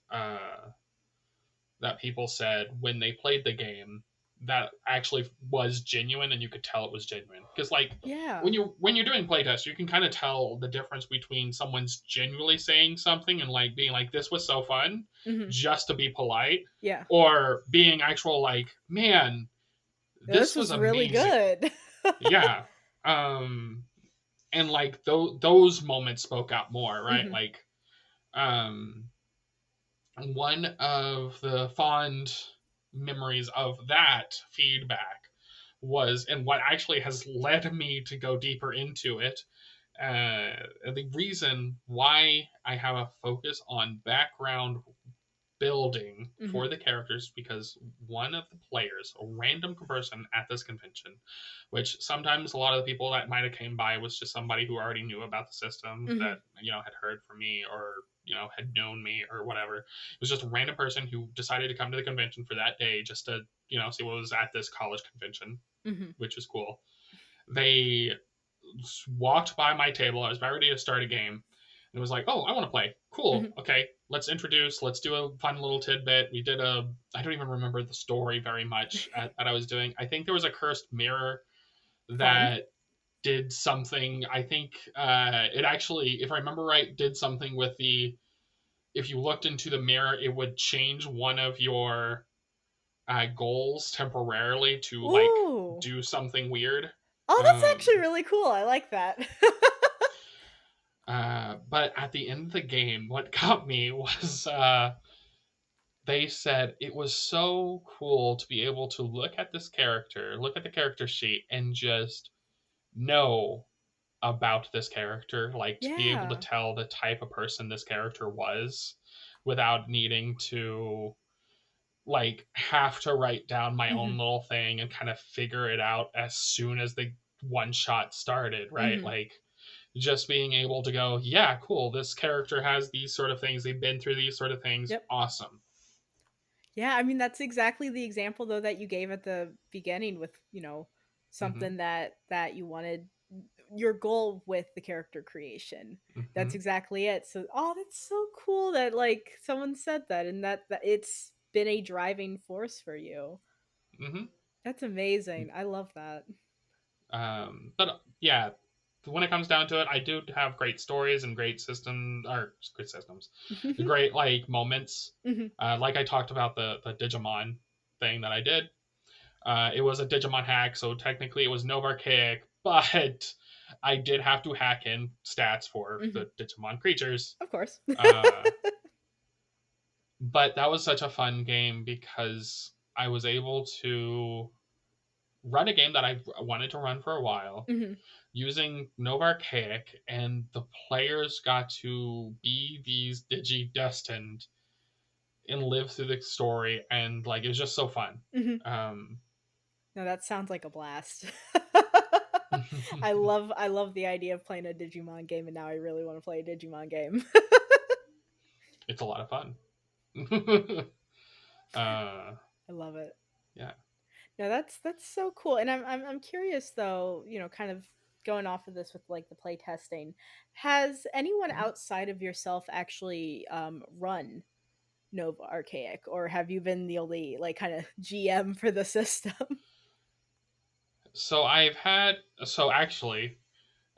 that people said when they played the game that actually was genuine, and you could tell it was genuine because like Yeah. when you're doing playtests, you can kind of tell the difference between someone's genuinely saying something and like being like this was so fun Hmm. just to be polite, Yeah. or being actual like, man, This this was was really amazing. good. Yeah. Um, and like those moments spoke out more, right? Mm-hmm. Like, um, one of the fond memories of that feedback was, and what actually has led me to go deeper into it, the reason why I have a focus on background building Mm-hmm. for the characters, because one of the players, a random person at this convention, which sometimes a lot of the people that might have came by was just somebody who already knew about the system, Mm-hmm. that had heard from me, or had known me or whatever. It was just a random person who decided to come to the convention for that day just to see what was at this college convention, Mm-hmm. which was cool. They walked by my table. I was about ready to start a game. And it was like, oh, I want to play. Cool. Mm-hmm. Okay, let's introduce. Let's do a fun little tidbit. We did a. I don't even remember the story very much that I was doing. I think there was a cursed mirror Fun. that did something. I think it actually, if I remember right, did something with the. If you looked into the mirror, it would change one of your goals temporarily to like Ooh. do something weird. Oh, that's actually Um, really cool. I like that. but at the end of the game, what got me was they said it was so cool to be able to look at this character, look at the character sheet, and just know about this character, like to be able to Yeah. tell the type of person this character was without needing to like have to write down my own Mhm. little thing and kind of figure it out as soon as the one shot started, right? Mhm. Like just being able to go, yeah, cool, this character has these sort of things, they've been through these sort of things, Yep. awesome. Yeah, I mean, that's exactly the example though that you gave at the beginning with, Mm-hmm. something that you wanted your goal with the character creation. That's Mm-hmm. exactly it. So, oh, that's so cool that like someone said that and that it's been a driving force for you. Mm-hmm. That's amazing. I love that. But yeah, when it comes down to it, I do have great stories and great systems, or great systems, great like moments. Mhm. Like I talked about the Digimon thing that I did. It was a Digimon hack, so technically it was Nov Archaic, but I did have to hack in stats for Mhm. the Digimon creatures. Of course. Uh, but that was such a fun game because I was able to run a game that I wanted to run for a while Mhm. using Nov Archaic, and the players got to be these Digi destined and live through the story, and like it was just so fun. Mhm. Um, No, that sounds like a blast. I love the idea of playing a Digimon game, and now I really want to play a Digimon game. it's a lot of fun. uh, I love it. yeah. No, that's so cool. And I'm curious though, kind of going off of this with like the play testing. Has anyone Mhm. outside of yourself actually run Nova Archaic, or have you been the only like kind of GM for the system? So I've had so actually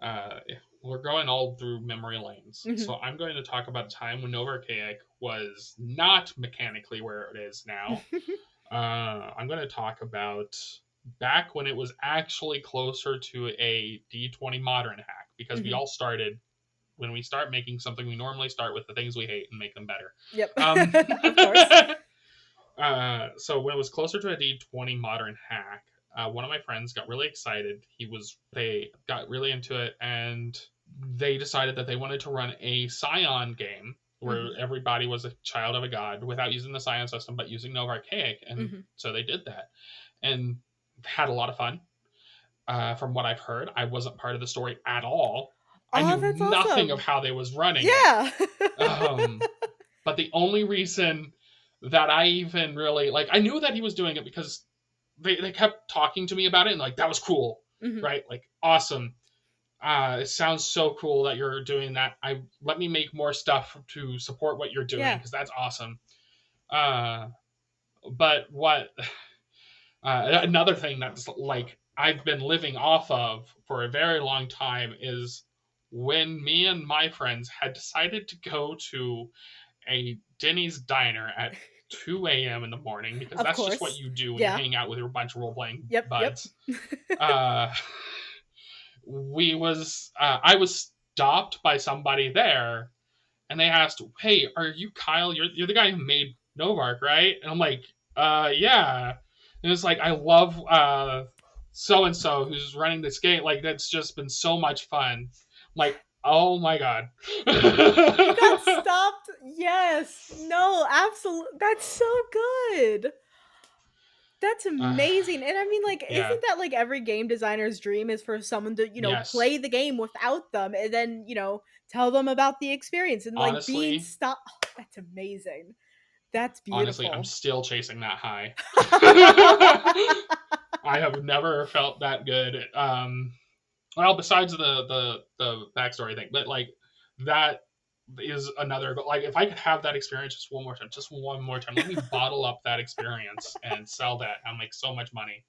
uh, we're going all through memory lanes. Hmm. So I'm going to talk about a time when Nova Archaic was not mechanically where it is now. I'm going to talk about back when it was actually closer to a D20 modern hack, because we Hmm. all started when we start making something, we normally start with the things we hate and make them better. Yep. Um, Of course. so when it was closer to a D20 modern hack, one of my friends got really excited. They got really into it, and they decided that they wanted to run a Scion game where Hmm. everybody was a child of a god without using the Scion system, but using Nov Archaic. And Hmm. so they did that and had a lot of fun. From what I've heard, I wasn't part of the story at all. I Oh, knew that's nothing of awesome. how they was running it. Yeah. Um, but the only reason that I even really like, I knew that he was doing it because they kept talking to me about it and like that was cool, Hmm. right? Like awesome. It sounds so cool that you're doing that. I let me make more stuff to support what you're doing Yeah. because that's awesome. Uh, but what another thing that's like I've been living off of for a very long time is when me and my friends had decided to go to a Denny's diner at 2 a.m. in the morning, because Of that's just what course. you do when you're Yeah. hanging out with your bunch of role playing Yep. Yep. buds. Uh, I was stopped by somebody there, and they asked, "Hey, are you Kyle? You're the guy who made Novark, right?" And I'm like, yeah." And it's like, I love so and so who's running this game. Like, that's just been so much fun. I'm like, oh my god. You got stopped? Yes. No, absolutely. That's so good. That's uh, amazing. And I mean, like, yeah. isn't that like every game designer's dream is for someone to, Yes. play the game without them and then, tell them about the experience and like being Honestly, stopped. Oh, that's amazing. That's honestly, I'm beautiful. still chasing that high. I have never felt that good. Well, besides the backstory thing, but like that is another. Like, if I could have that experience just one more time, let me bottle up that experience and sell that. I'll make so much money.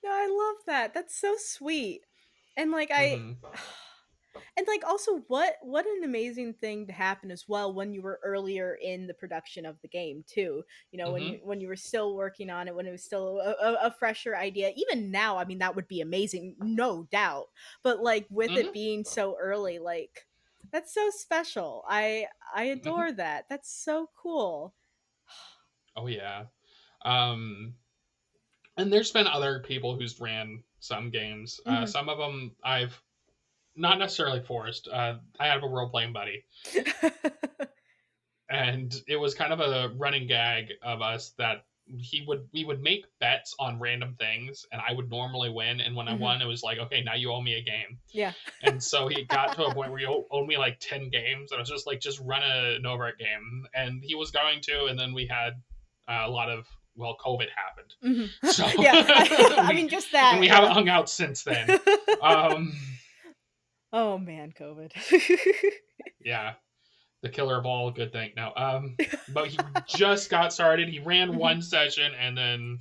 No, I love that. That's so sweet. And like I Hmm. and like also what an amazing thing to happen as well when you were earlier in the production of the game too. When Hmm. you were still working on it, when it was still a fresher idea. Even now, I mean that would be amazing, no doubt. But like with it Hmm. being so early, like that's so special. I Hmm. adore that. That's so cool. Oh yeah. Um, and there's been other people who's ran some games. Mhm. Some of them I've not necessarily forced. I have a role playing buddy, and it was kind of a running gag of us that he would we would make bets on random things, and I would normally win. And when I Mhm. won, it was like, okay, now you owe me a game. Yeah. And so he got to a point where he owed me like 10 games, and I was just like, just run a NovArchaic game, and he was going to. And then we had a lot of COVID happened, Mhm. so Yeah. I we mean just and that, we haven't yeah. hung out since then. Um, Oh man, COVID. yeah, the killer of all good thing. No, but he just got started. He ran Mhm. one session, and then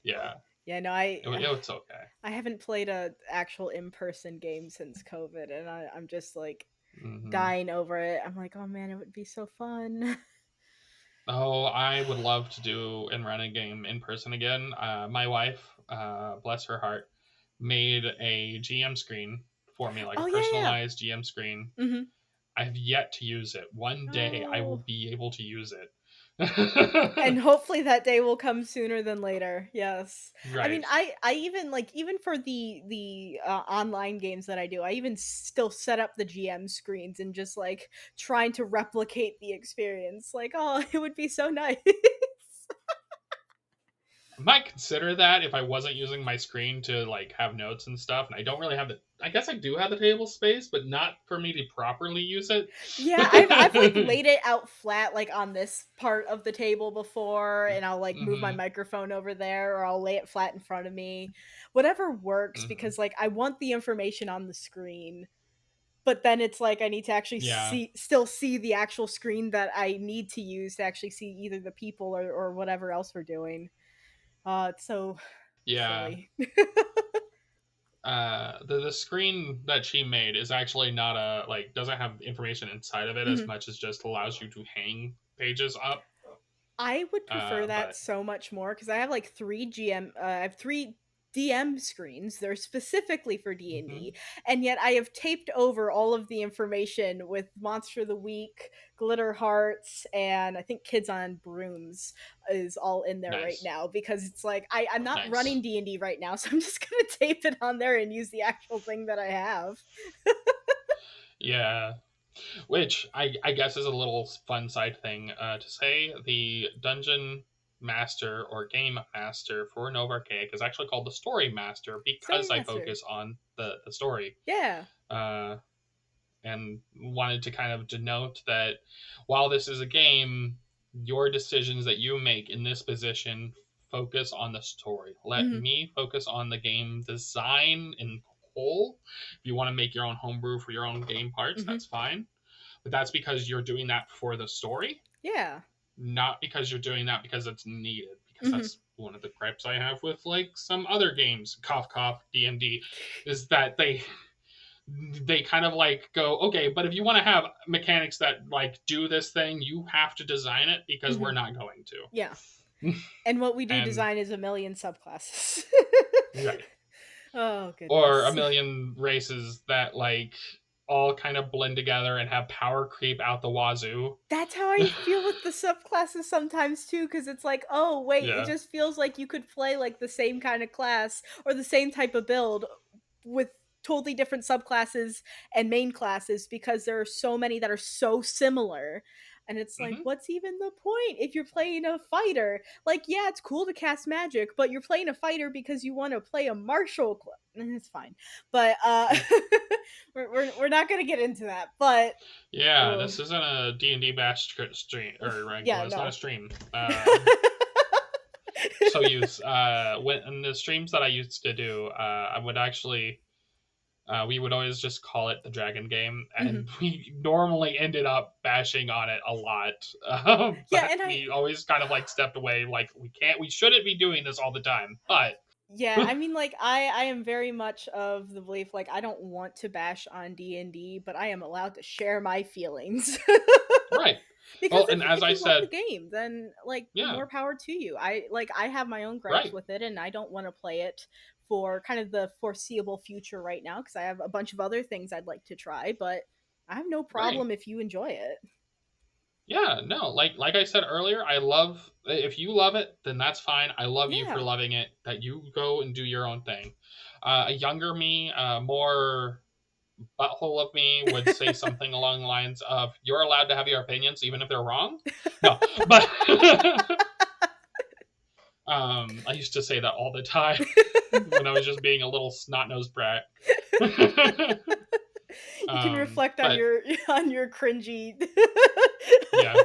yeah, Yeah, no, it's okay. I haven't played a actual in-person game since COVID, and I'm just like Hmm. dying over it. I'm like, oh man, it would be so fun. Oh, I would love to do and run a game in person again. My wife, bless her heart, made a GM screen for me, like a Oh yeah, personalized GM screen. yeah. Hmm. I have yet to use it. One day I will Oh, be able to use it. and hopefully that day will come sooner than later. Yes. I mean, Right. I even like even for the online games that I do, I even still set up the GM screens and just like trying to replicate the experience. Like, oh, it would be so nice. I might consider that if I wasn't using my screen to like have notes and stuff, and I don't really have the. I guess I do have the table space, but not for me to properly use it. Yeah, I've like laid it out flat like on this part of the table before, and I'll like move my Hmm. microphone over there, or I'll lay it flat in front of me. Whatever works, Hmm. because like I want the information on the screen, but then it's like I need to actually Yeah. still see the actual screen that I need to use to actually see either the people or whatever else we're doing. It's so Yeah. silly. The screen that she made is actually not a like doesn't have information inside of it as Mhm. much as just allows you to hang pages up. I would prefer that But so much more because I have like I have three DM screens. They're specifically for mhm, D&D, and yet I have taped over all of the information with Monster of the Week, Glitter Hearts, and I think Kids on Brooms is all in there right nice, now because it's like I'm not running nice. D&D right now, so I'm just gonna tape it on there and use the actual thing that I have. Yeah, which I guess is a little fun side thing to say. The dungeon master or game master for Nova Archaic is actually called the story master Story because I Master. focus on the story. Yeah. Uh, and wanted to kind of denote that while this is a game, your decisions that you make in this position focus on the story. Let Hmm. me focus on the game design in whole. If you want to make your own homebrew for your own game parts, Hmm. that's fine. But that's because you're doing that for the story, Yeah. not because you're doing that because it's needed. Because Hmm. that's one of the gripes I have with like some other games, cough cough D&D, is that they kind of like go, okay, but if you want to have mechanics that like do this thing, you have to design it because Hmm. we're not going Yeah. to. And what we do And design is a million subclasses. right. Oh or a goodness. million races that like all kind of blend together and have power creep out the wazoo. That's how I feel with the subclasses sometimes too, because it's like, oh wait, it Yeah. just feels like you could play like the same kind of class or the same type of build with totally different subclasses and main classes because there are so many that are so similar. And it's like, Hmm. what's even the point if you're playing a fighter? Like, yeah, it's cool to cast magic, but you're playing a fighter because you want to play a martial. It's fine, but we're not gonna get into that. But Yeah, ugh. this isn't a D&D bash stream, or like, Yeah, well, it's not a no. stream. So use when in the streams that I used to do, I would actually we would always just call it the Dragon Game, Mhm. and we normally ended up bashing on it a lot. Yeah, But and I we always kind of like stepped away, like we shouldn't be doing this all the time. But yeah, I mean, like, I am very much of the belief, like, I don't want to bash on D&D, but I am allowed to share my feelings. right, Because well, and as if I you love the said, game, then, like, yeah, more power to you. I have my own gripes right, with it, and I don't wanna play it for kind of the foreseeable future right now because I have a bunch of other things I'd like to try, but I have no right. problem if you enjoy it. Yeah, no, like I said earlier, I love if you love it, then that's fine. I love you for Yeah. loving it. That you go and do your own thing. A younger me, more butthole of me would say something along the lines of, "You're allowed to have your opinions, even if they're wrong." No, but I used to say that all the time when I was just being a little snot nosed brat. You can reflect on But your on your cringy yeah, I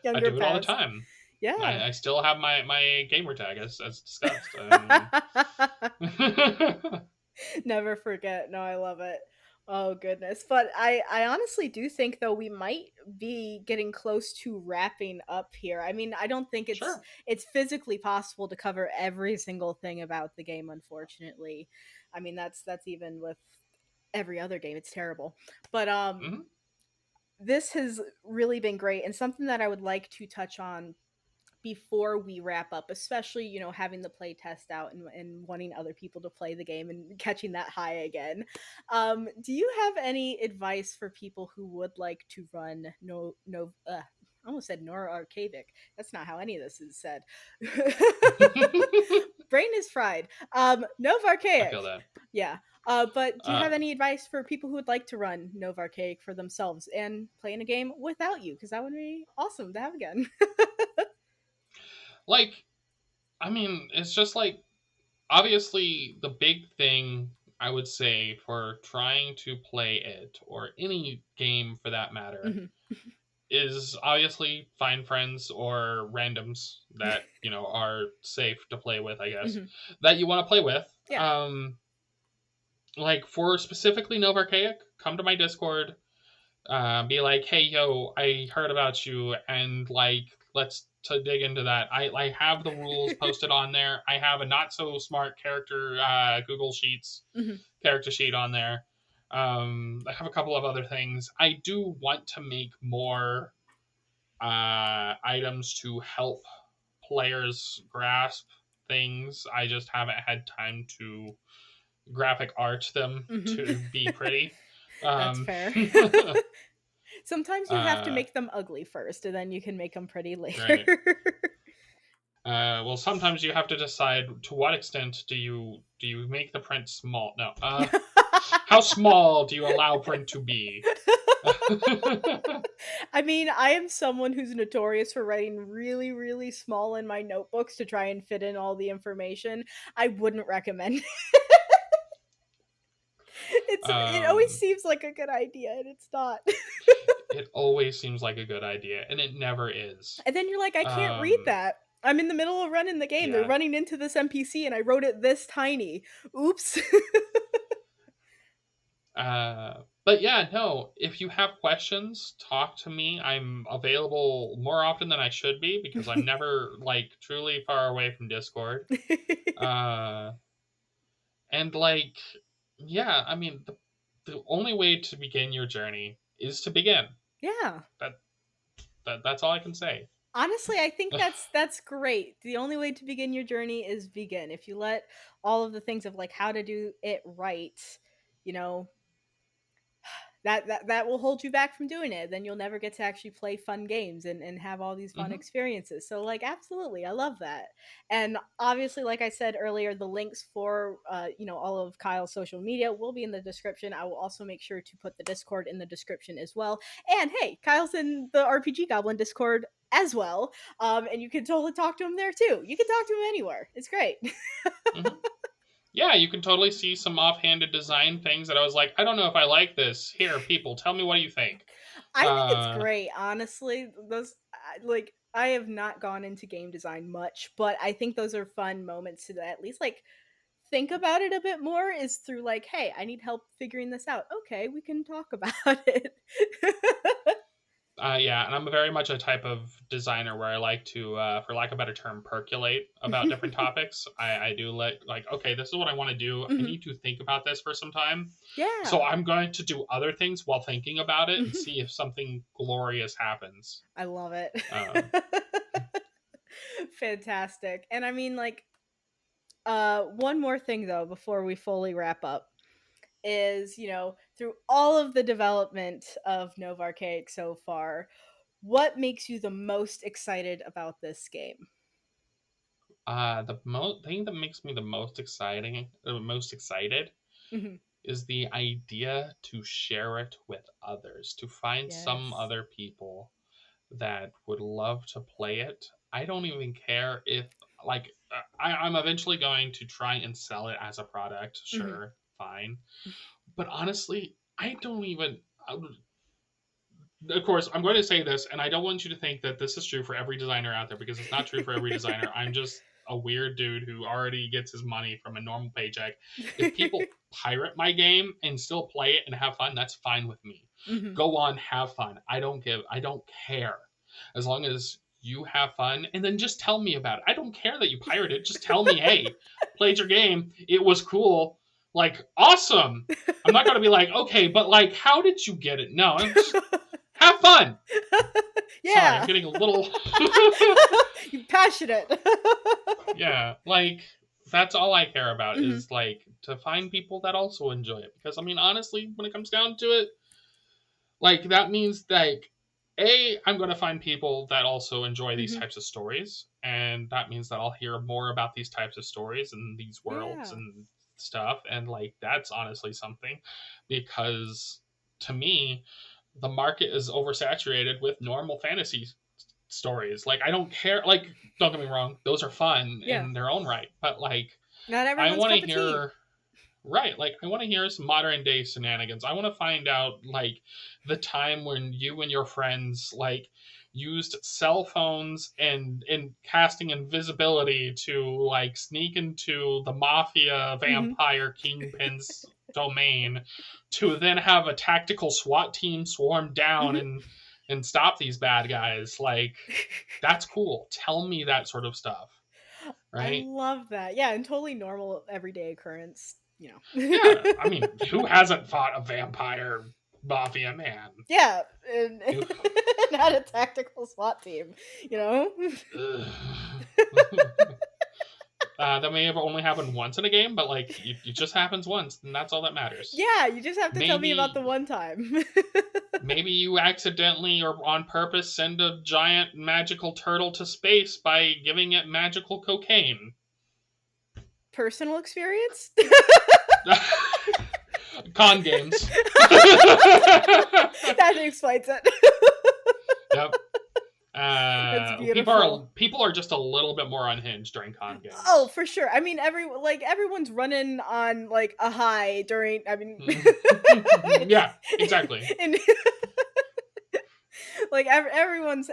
younger do it all the past. time. Yeah. I still have my gamer tag as discussed. Never forget. No, I love it. Oh goodness. But I honestly do think though we might be getting close to wrapping up here. I mean, I don't think Sure. it's physically possible to cover every single thing about the game unfortunately. I mean, that's even with every other game. It's terrible. But Hmm. this has really been great and something that I would like to touch on before we wrap up, especially, having the play test out and wanting other people to play the game and catching that high again. Do you have any advice for people who would like to run I almost said Nora Archaic. That's not how any of this is said. Brain is fried. Nov I feel Archaic. that. Yeah. But do you Uh, have any advice for people who would like to run Nov Archaic for themselves and play in a game without you? Because that would be awesome to have again. like, I mean, it's just like obviously the big thing I would say for trying to play it or any game for that matter Mhm. is obviously find friends or randoms that are safe to play with. I guess Mhm. that you want to play with. Yeah. Like for specifically Nova Archaic, come to my Discord. Be like, hey, yo, I heard about you, and like, let's to dig into that. I have the rules posted on there. I have a not so smart character Google Sheets Mhm. character sheet on there. I have a couple of other things. I do want to make more items to help players grasp things. I just haven't had time to graphic art them Mhm. to be pretty. That's Um, fair. Sometimes you have to uh, make them ugly first, and then you can make them pretty later. right. Well, sometimes you have to decide to what extent do you make the print small? No. How small do you allow print to be? I mean, I am someone who's notorious for writing really, really small in my notebooks to try and fit in all the information. I wouldn't recommend. It always um, seems like a good idea, and it's not. it always seems like a good idea, and it never is. And then you're like, I can't read Um, that. I'm in the middle of running the game. They're yeah. running into this NPC, and I wrote it this tiny. Oops. But yeah, no. If you have questions, talk to me. I'm available more often than I should be because I'm never like truly far away from Discord. Uh, and like, yeah, I mean, the only way to begin your journey is to begin. Yeah. That that's all I can say. Honestly, I think that's great. The only way to begin your journey is begin. If you let all of the things of like how to do it right, you know, that will hold you back from doing it. Then you'll never get to actually play fun games and have all these fun Hmm. experiences. So like absolutely, I love that. And obviously, like I said earlier, the links for all of Kyle's social media will be in the description. I will also make sure to put the Discord in the description as well. And hey, Kyle's in the RPG Goblin Discord as well. And you can totally talk to him there too. You can talk to him anywhere. It's great. Hmm. Yeah, you can totally see some offhanded design things that I was like, I don't know if I like this. Here, people, tell me what you think. I think it's Uh, great, honestly. Those like I have not gone into game design much, but I think those are fun moments to at least like think about it a bit more is through like, hey, I need help figuring this out. Okay, we can talk about it. yeah, and I'm very much a type of designer where I like to, for lack of a better term, percolate about different topics. I do like, okay, this is what I want to do. I Mhm. need to think about this for some time. So Yeah. I'm going to do other things while thinking about it and see if something glorious happens. I love it. Um, Fantastic. And I mean like one more thing though before we fully wrap up is, through all of the development of Nov Archaic so far, what makes you the most excited about this game? the thing that makes me most excited, Mhm. is the idea to share it with others, to find some Yes. other people that would love to play it. I don't even care if, like, I'm eventually going to try and sell it as a product. Mhm. Sure, fine. But honestly, I don't even. Of course, I'm going to say this, and I don't want you to think that this is true for every designer out there because it's not true for every designer. I'm just a weird dude who already gets his money from a normal paycheck. If people pirate my game and still play it and have fun, that's fine with me. Mhm. Go on, have fun. I don't care. As long as you have fun, and then just tell me about it. I don't care that you pirated. Just tell me, hey, played your game. It was cool. Like, awesome. I'm not going to be like, okay, but like, how did you get it? No, just have fun. Sorry, I'm Yeah. getting a little. You passionate. Yeah, like, that's all I care about Mhm. is like to find people that also enjoy it. Because I mean, honestly, when it comes down to it, like that means like, I'm going to find people that also enjoy these Mhm. types of stories, and that means that I'll hear more about these types of stories and these worlds Yeah. and stuff, and like that's honestly something, because to me, the market is oversaturated with normal fantasy stories. Like I don't care. Like don't get me wrong, those are fun Yeah. in their own right. But like Not I everyone's want to cup of tea. hear right. Like I want to hear some modern day shenanigans. I want to find out like the time when you and your friends like used cell phones and casting invisibility to like sneak into the mafia Mhm. vampire kingpin's domain to then have a tactical SWAT team swarm down Mhm. and stop these bad guys. Like that's cool. Tell me that sort of stuff, I right? love that. Yeah, and totally normal everyday occurrence. Yeah, I mean, who hasn't fought a vampire mafia man? Yeah, and Who? not a tactical SWAT team, you know? That may have only happened once in a game, but like it just happens once, and that's all that matters. Yeah, you just have to tell me about the Maybe one time. maybe you accidentally or on purpose send a giant magical turtle to space by giving it magical cocaine. Personal experience? Con games. That explains it. Yep. That's People are beautiful. just a little bit more unhinged during con Oh, games. for sure. I mean, everyone's running on like a high during. I mean, Yeah, exactly. and like everyone's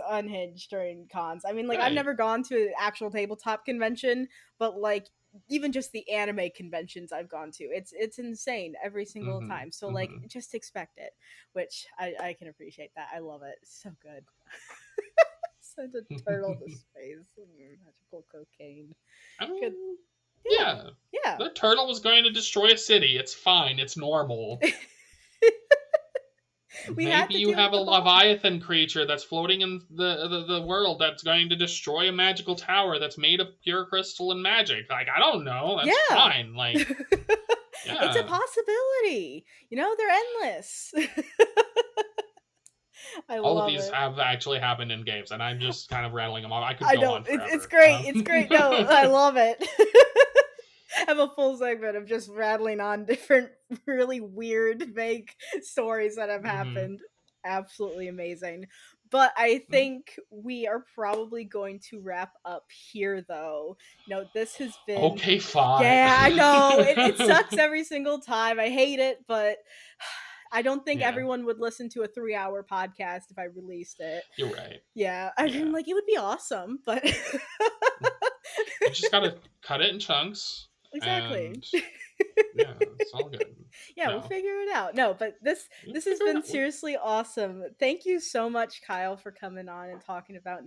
unhinged during cons. I mean, like I've Right. never gone to an actual tabletop convention, but like even just the anime conventions I've gone to, it's insane every single Mm-hmm. time. So like Mm-hmm. just expect it, which I can appreciate that. I love it. It's so good. Send a turtle to space. Magical cocaine. I Good. mean, Yeah. yeah. Yeah. The turtle was going to destroy a city. It's fine. It's normal. We had Maybe to you deal have with a the boss. Leviathan creature that's floating in the world that's going to destroy a magical tower that's made of pure crystal and magic. Like, I don't know. That's Yeah. fine. Like, It's a yeah. possibility. They're endless. I All of love these it. have actually happened in games, and I'm just kind of rattling them off. I could I go know. on It's forever. great. It's great. No, I love it. I have a full segment of just rattling on different really weird, vague stories that have Mhm. happened. Absolutely amazing. But I think we are probably going to wrap up here, though. This has been. Okay, fine. Yeah, I know. It sucks every single time. I hate it, but I don't think Yeah, everyone would listen to a 3-hour podcast if I released it. you're right. Yeah, I mean, Yeah. like, it would be awesome, but You just gotta cut it in chunks, exactly. and yeah, it's all good. Yeah, we'll No, figure it out. No, but this we this has figure it been out. seriously awesome. Thank you so much, Kyle, for coming on and talking about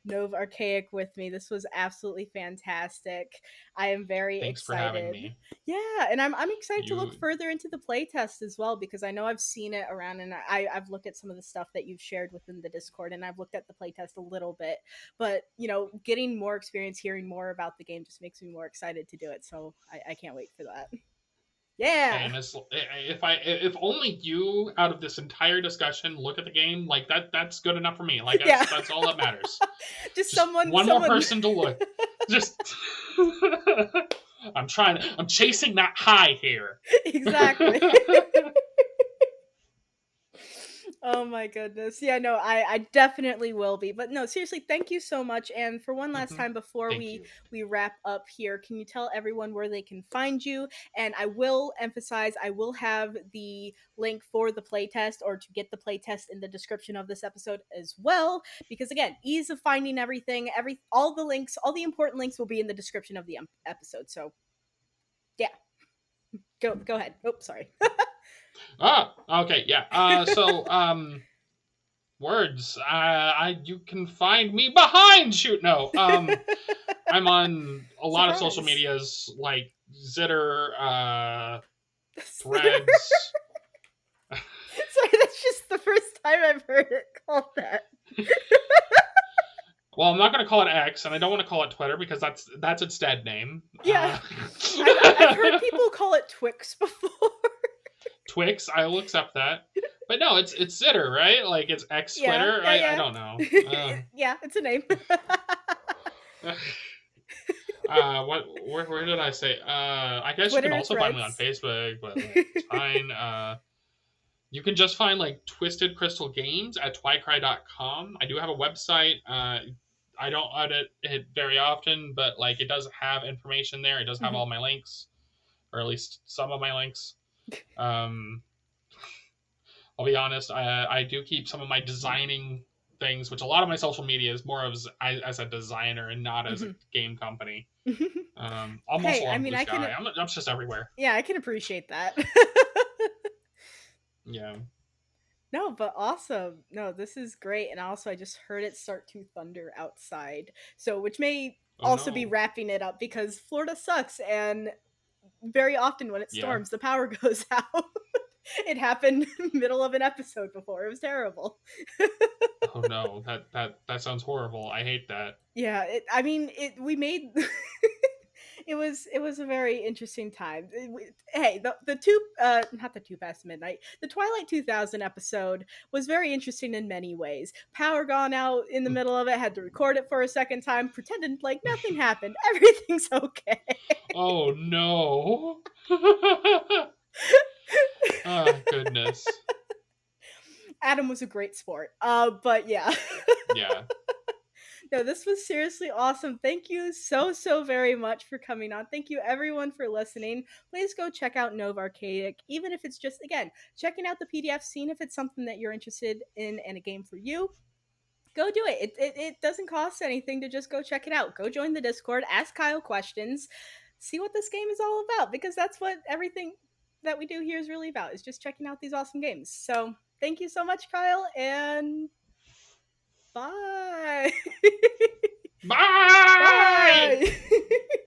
Nov Archaic with me. This was absolutely fantastic. I am very Thanks for having excited. me. Yeah, and I'm excited to look You further into the playtest as well because I know I've seen it around and I've looked at some of the stuff that you've shared within the Discord and I've looked at the playtest a little bit. But getting more experience, hearing more about the game just makes me more excited to do it. So I can't wait for that. Hey, Yeah. and if only you out of this entire discussion look at the game like that's good enough for me. Like Yeah. that's all that matters. Just Just someone one more someone person to look. Just I'm chasing that high here. exactly. Oh my goodness. Yeah, no, I definitely will be. But no, seriously, thank you so much. And for one last Mhm. time before Thank we you. we wrap up here, can you tell everyone where they can find you? And I will emphasize I will have the link for the playtest or to get the playtest in the description of this episode as well because again, ease of finding everything, all the links, all the important links will be in the description of the episode. So, yeah, go ahead. Oh, sorry. Ah, okay, yeah. Words. You can find me behind shoot. No. I'm on a lot of social Surprise. medias like Zitter, Threads. Sorry, that's just the first time I've heard it called that. Well, I'm not going to call it X, and I don't want to call it Twitter because that's its dead name. Yeah, I've heard people call it Twix before. Twix, I will accept that. But no, it's Zitter, right? Like it's X Yeah, Twitter. yeah, I yeah. don't know. Yeah, it's a name. What? Where did I say? I guess you can Twitter also find me on threads. Facebook, but like, it's fine. You can just find like Twisted Crystal Games at twicry.com. I do have a website. I don't edit it very often, but like it does have information there. It does have Mhm, all my links, or at least some of my links. Um, I'll be honest. I do keep some of my designing things, which a lot of my social media is more of as a designer and not as a mhm. game company. I'm also Hey, I on mean, Blue Sky. I'm just everywhere. yeah, I can appreciate that. Yeah. No, but awesome. No, this is great. And also, I just heard it start to thunder outside. So, which may Oh also be no. wrapping it up because Florida sucks. And very often when it Yeah. storms, the power goes out. It happened middle of an episode before. It was terrible. Oh no. That sounds horrible. I hate that. Yeah, I mean, we made it was a very interesting time. Hey, the two not the two past midnight, the Twilight 2000 episode was very interesting in many ways. Power gone out in the middle of it, had to record it for a second time, pretended like nothing happened. Everything's okay. Oh no. Oh goodness. Adam was a great sport. But yeah. Yeah. No, this was seriously awesome. Thank you so very much for coming on. Thank you everyone for listening. Please go check out Nov Archaic, even if it's just again checking out the PDF, seeing if it's something that you're interested in and a game for you. Go do it. It doesn't cost anything to just go check it out. Go join the Discord, ask Kyle questions, see what this game is all about because that's what everything that we do here is really about is just checking out these awesome games. So thank you so much, Kyle, and bye. Bye. Bye.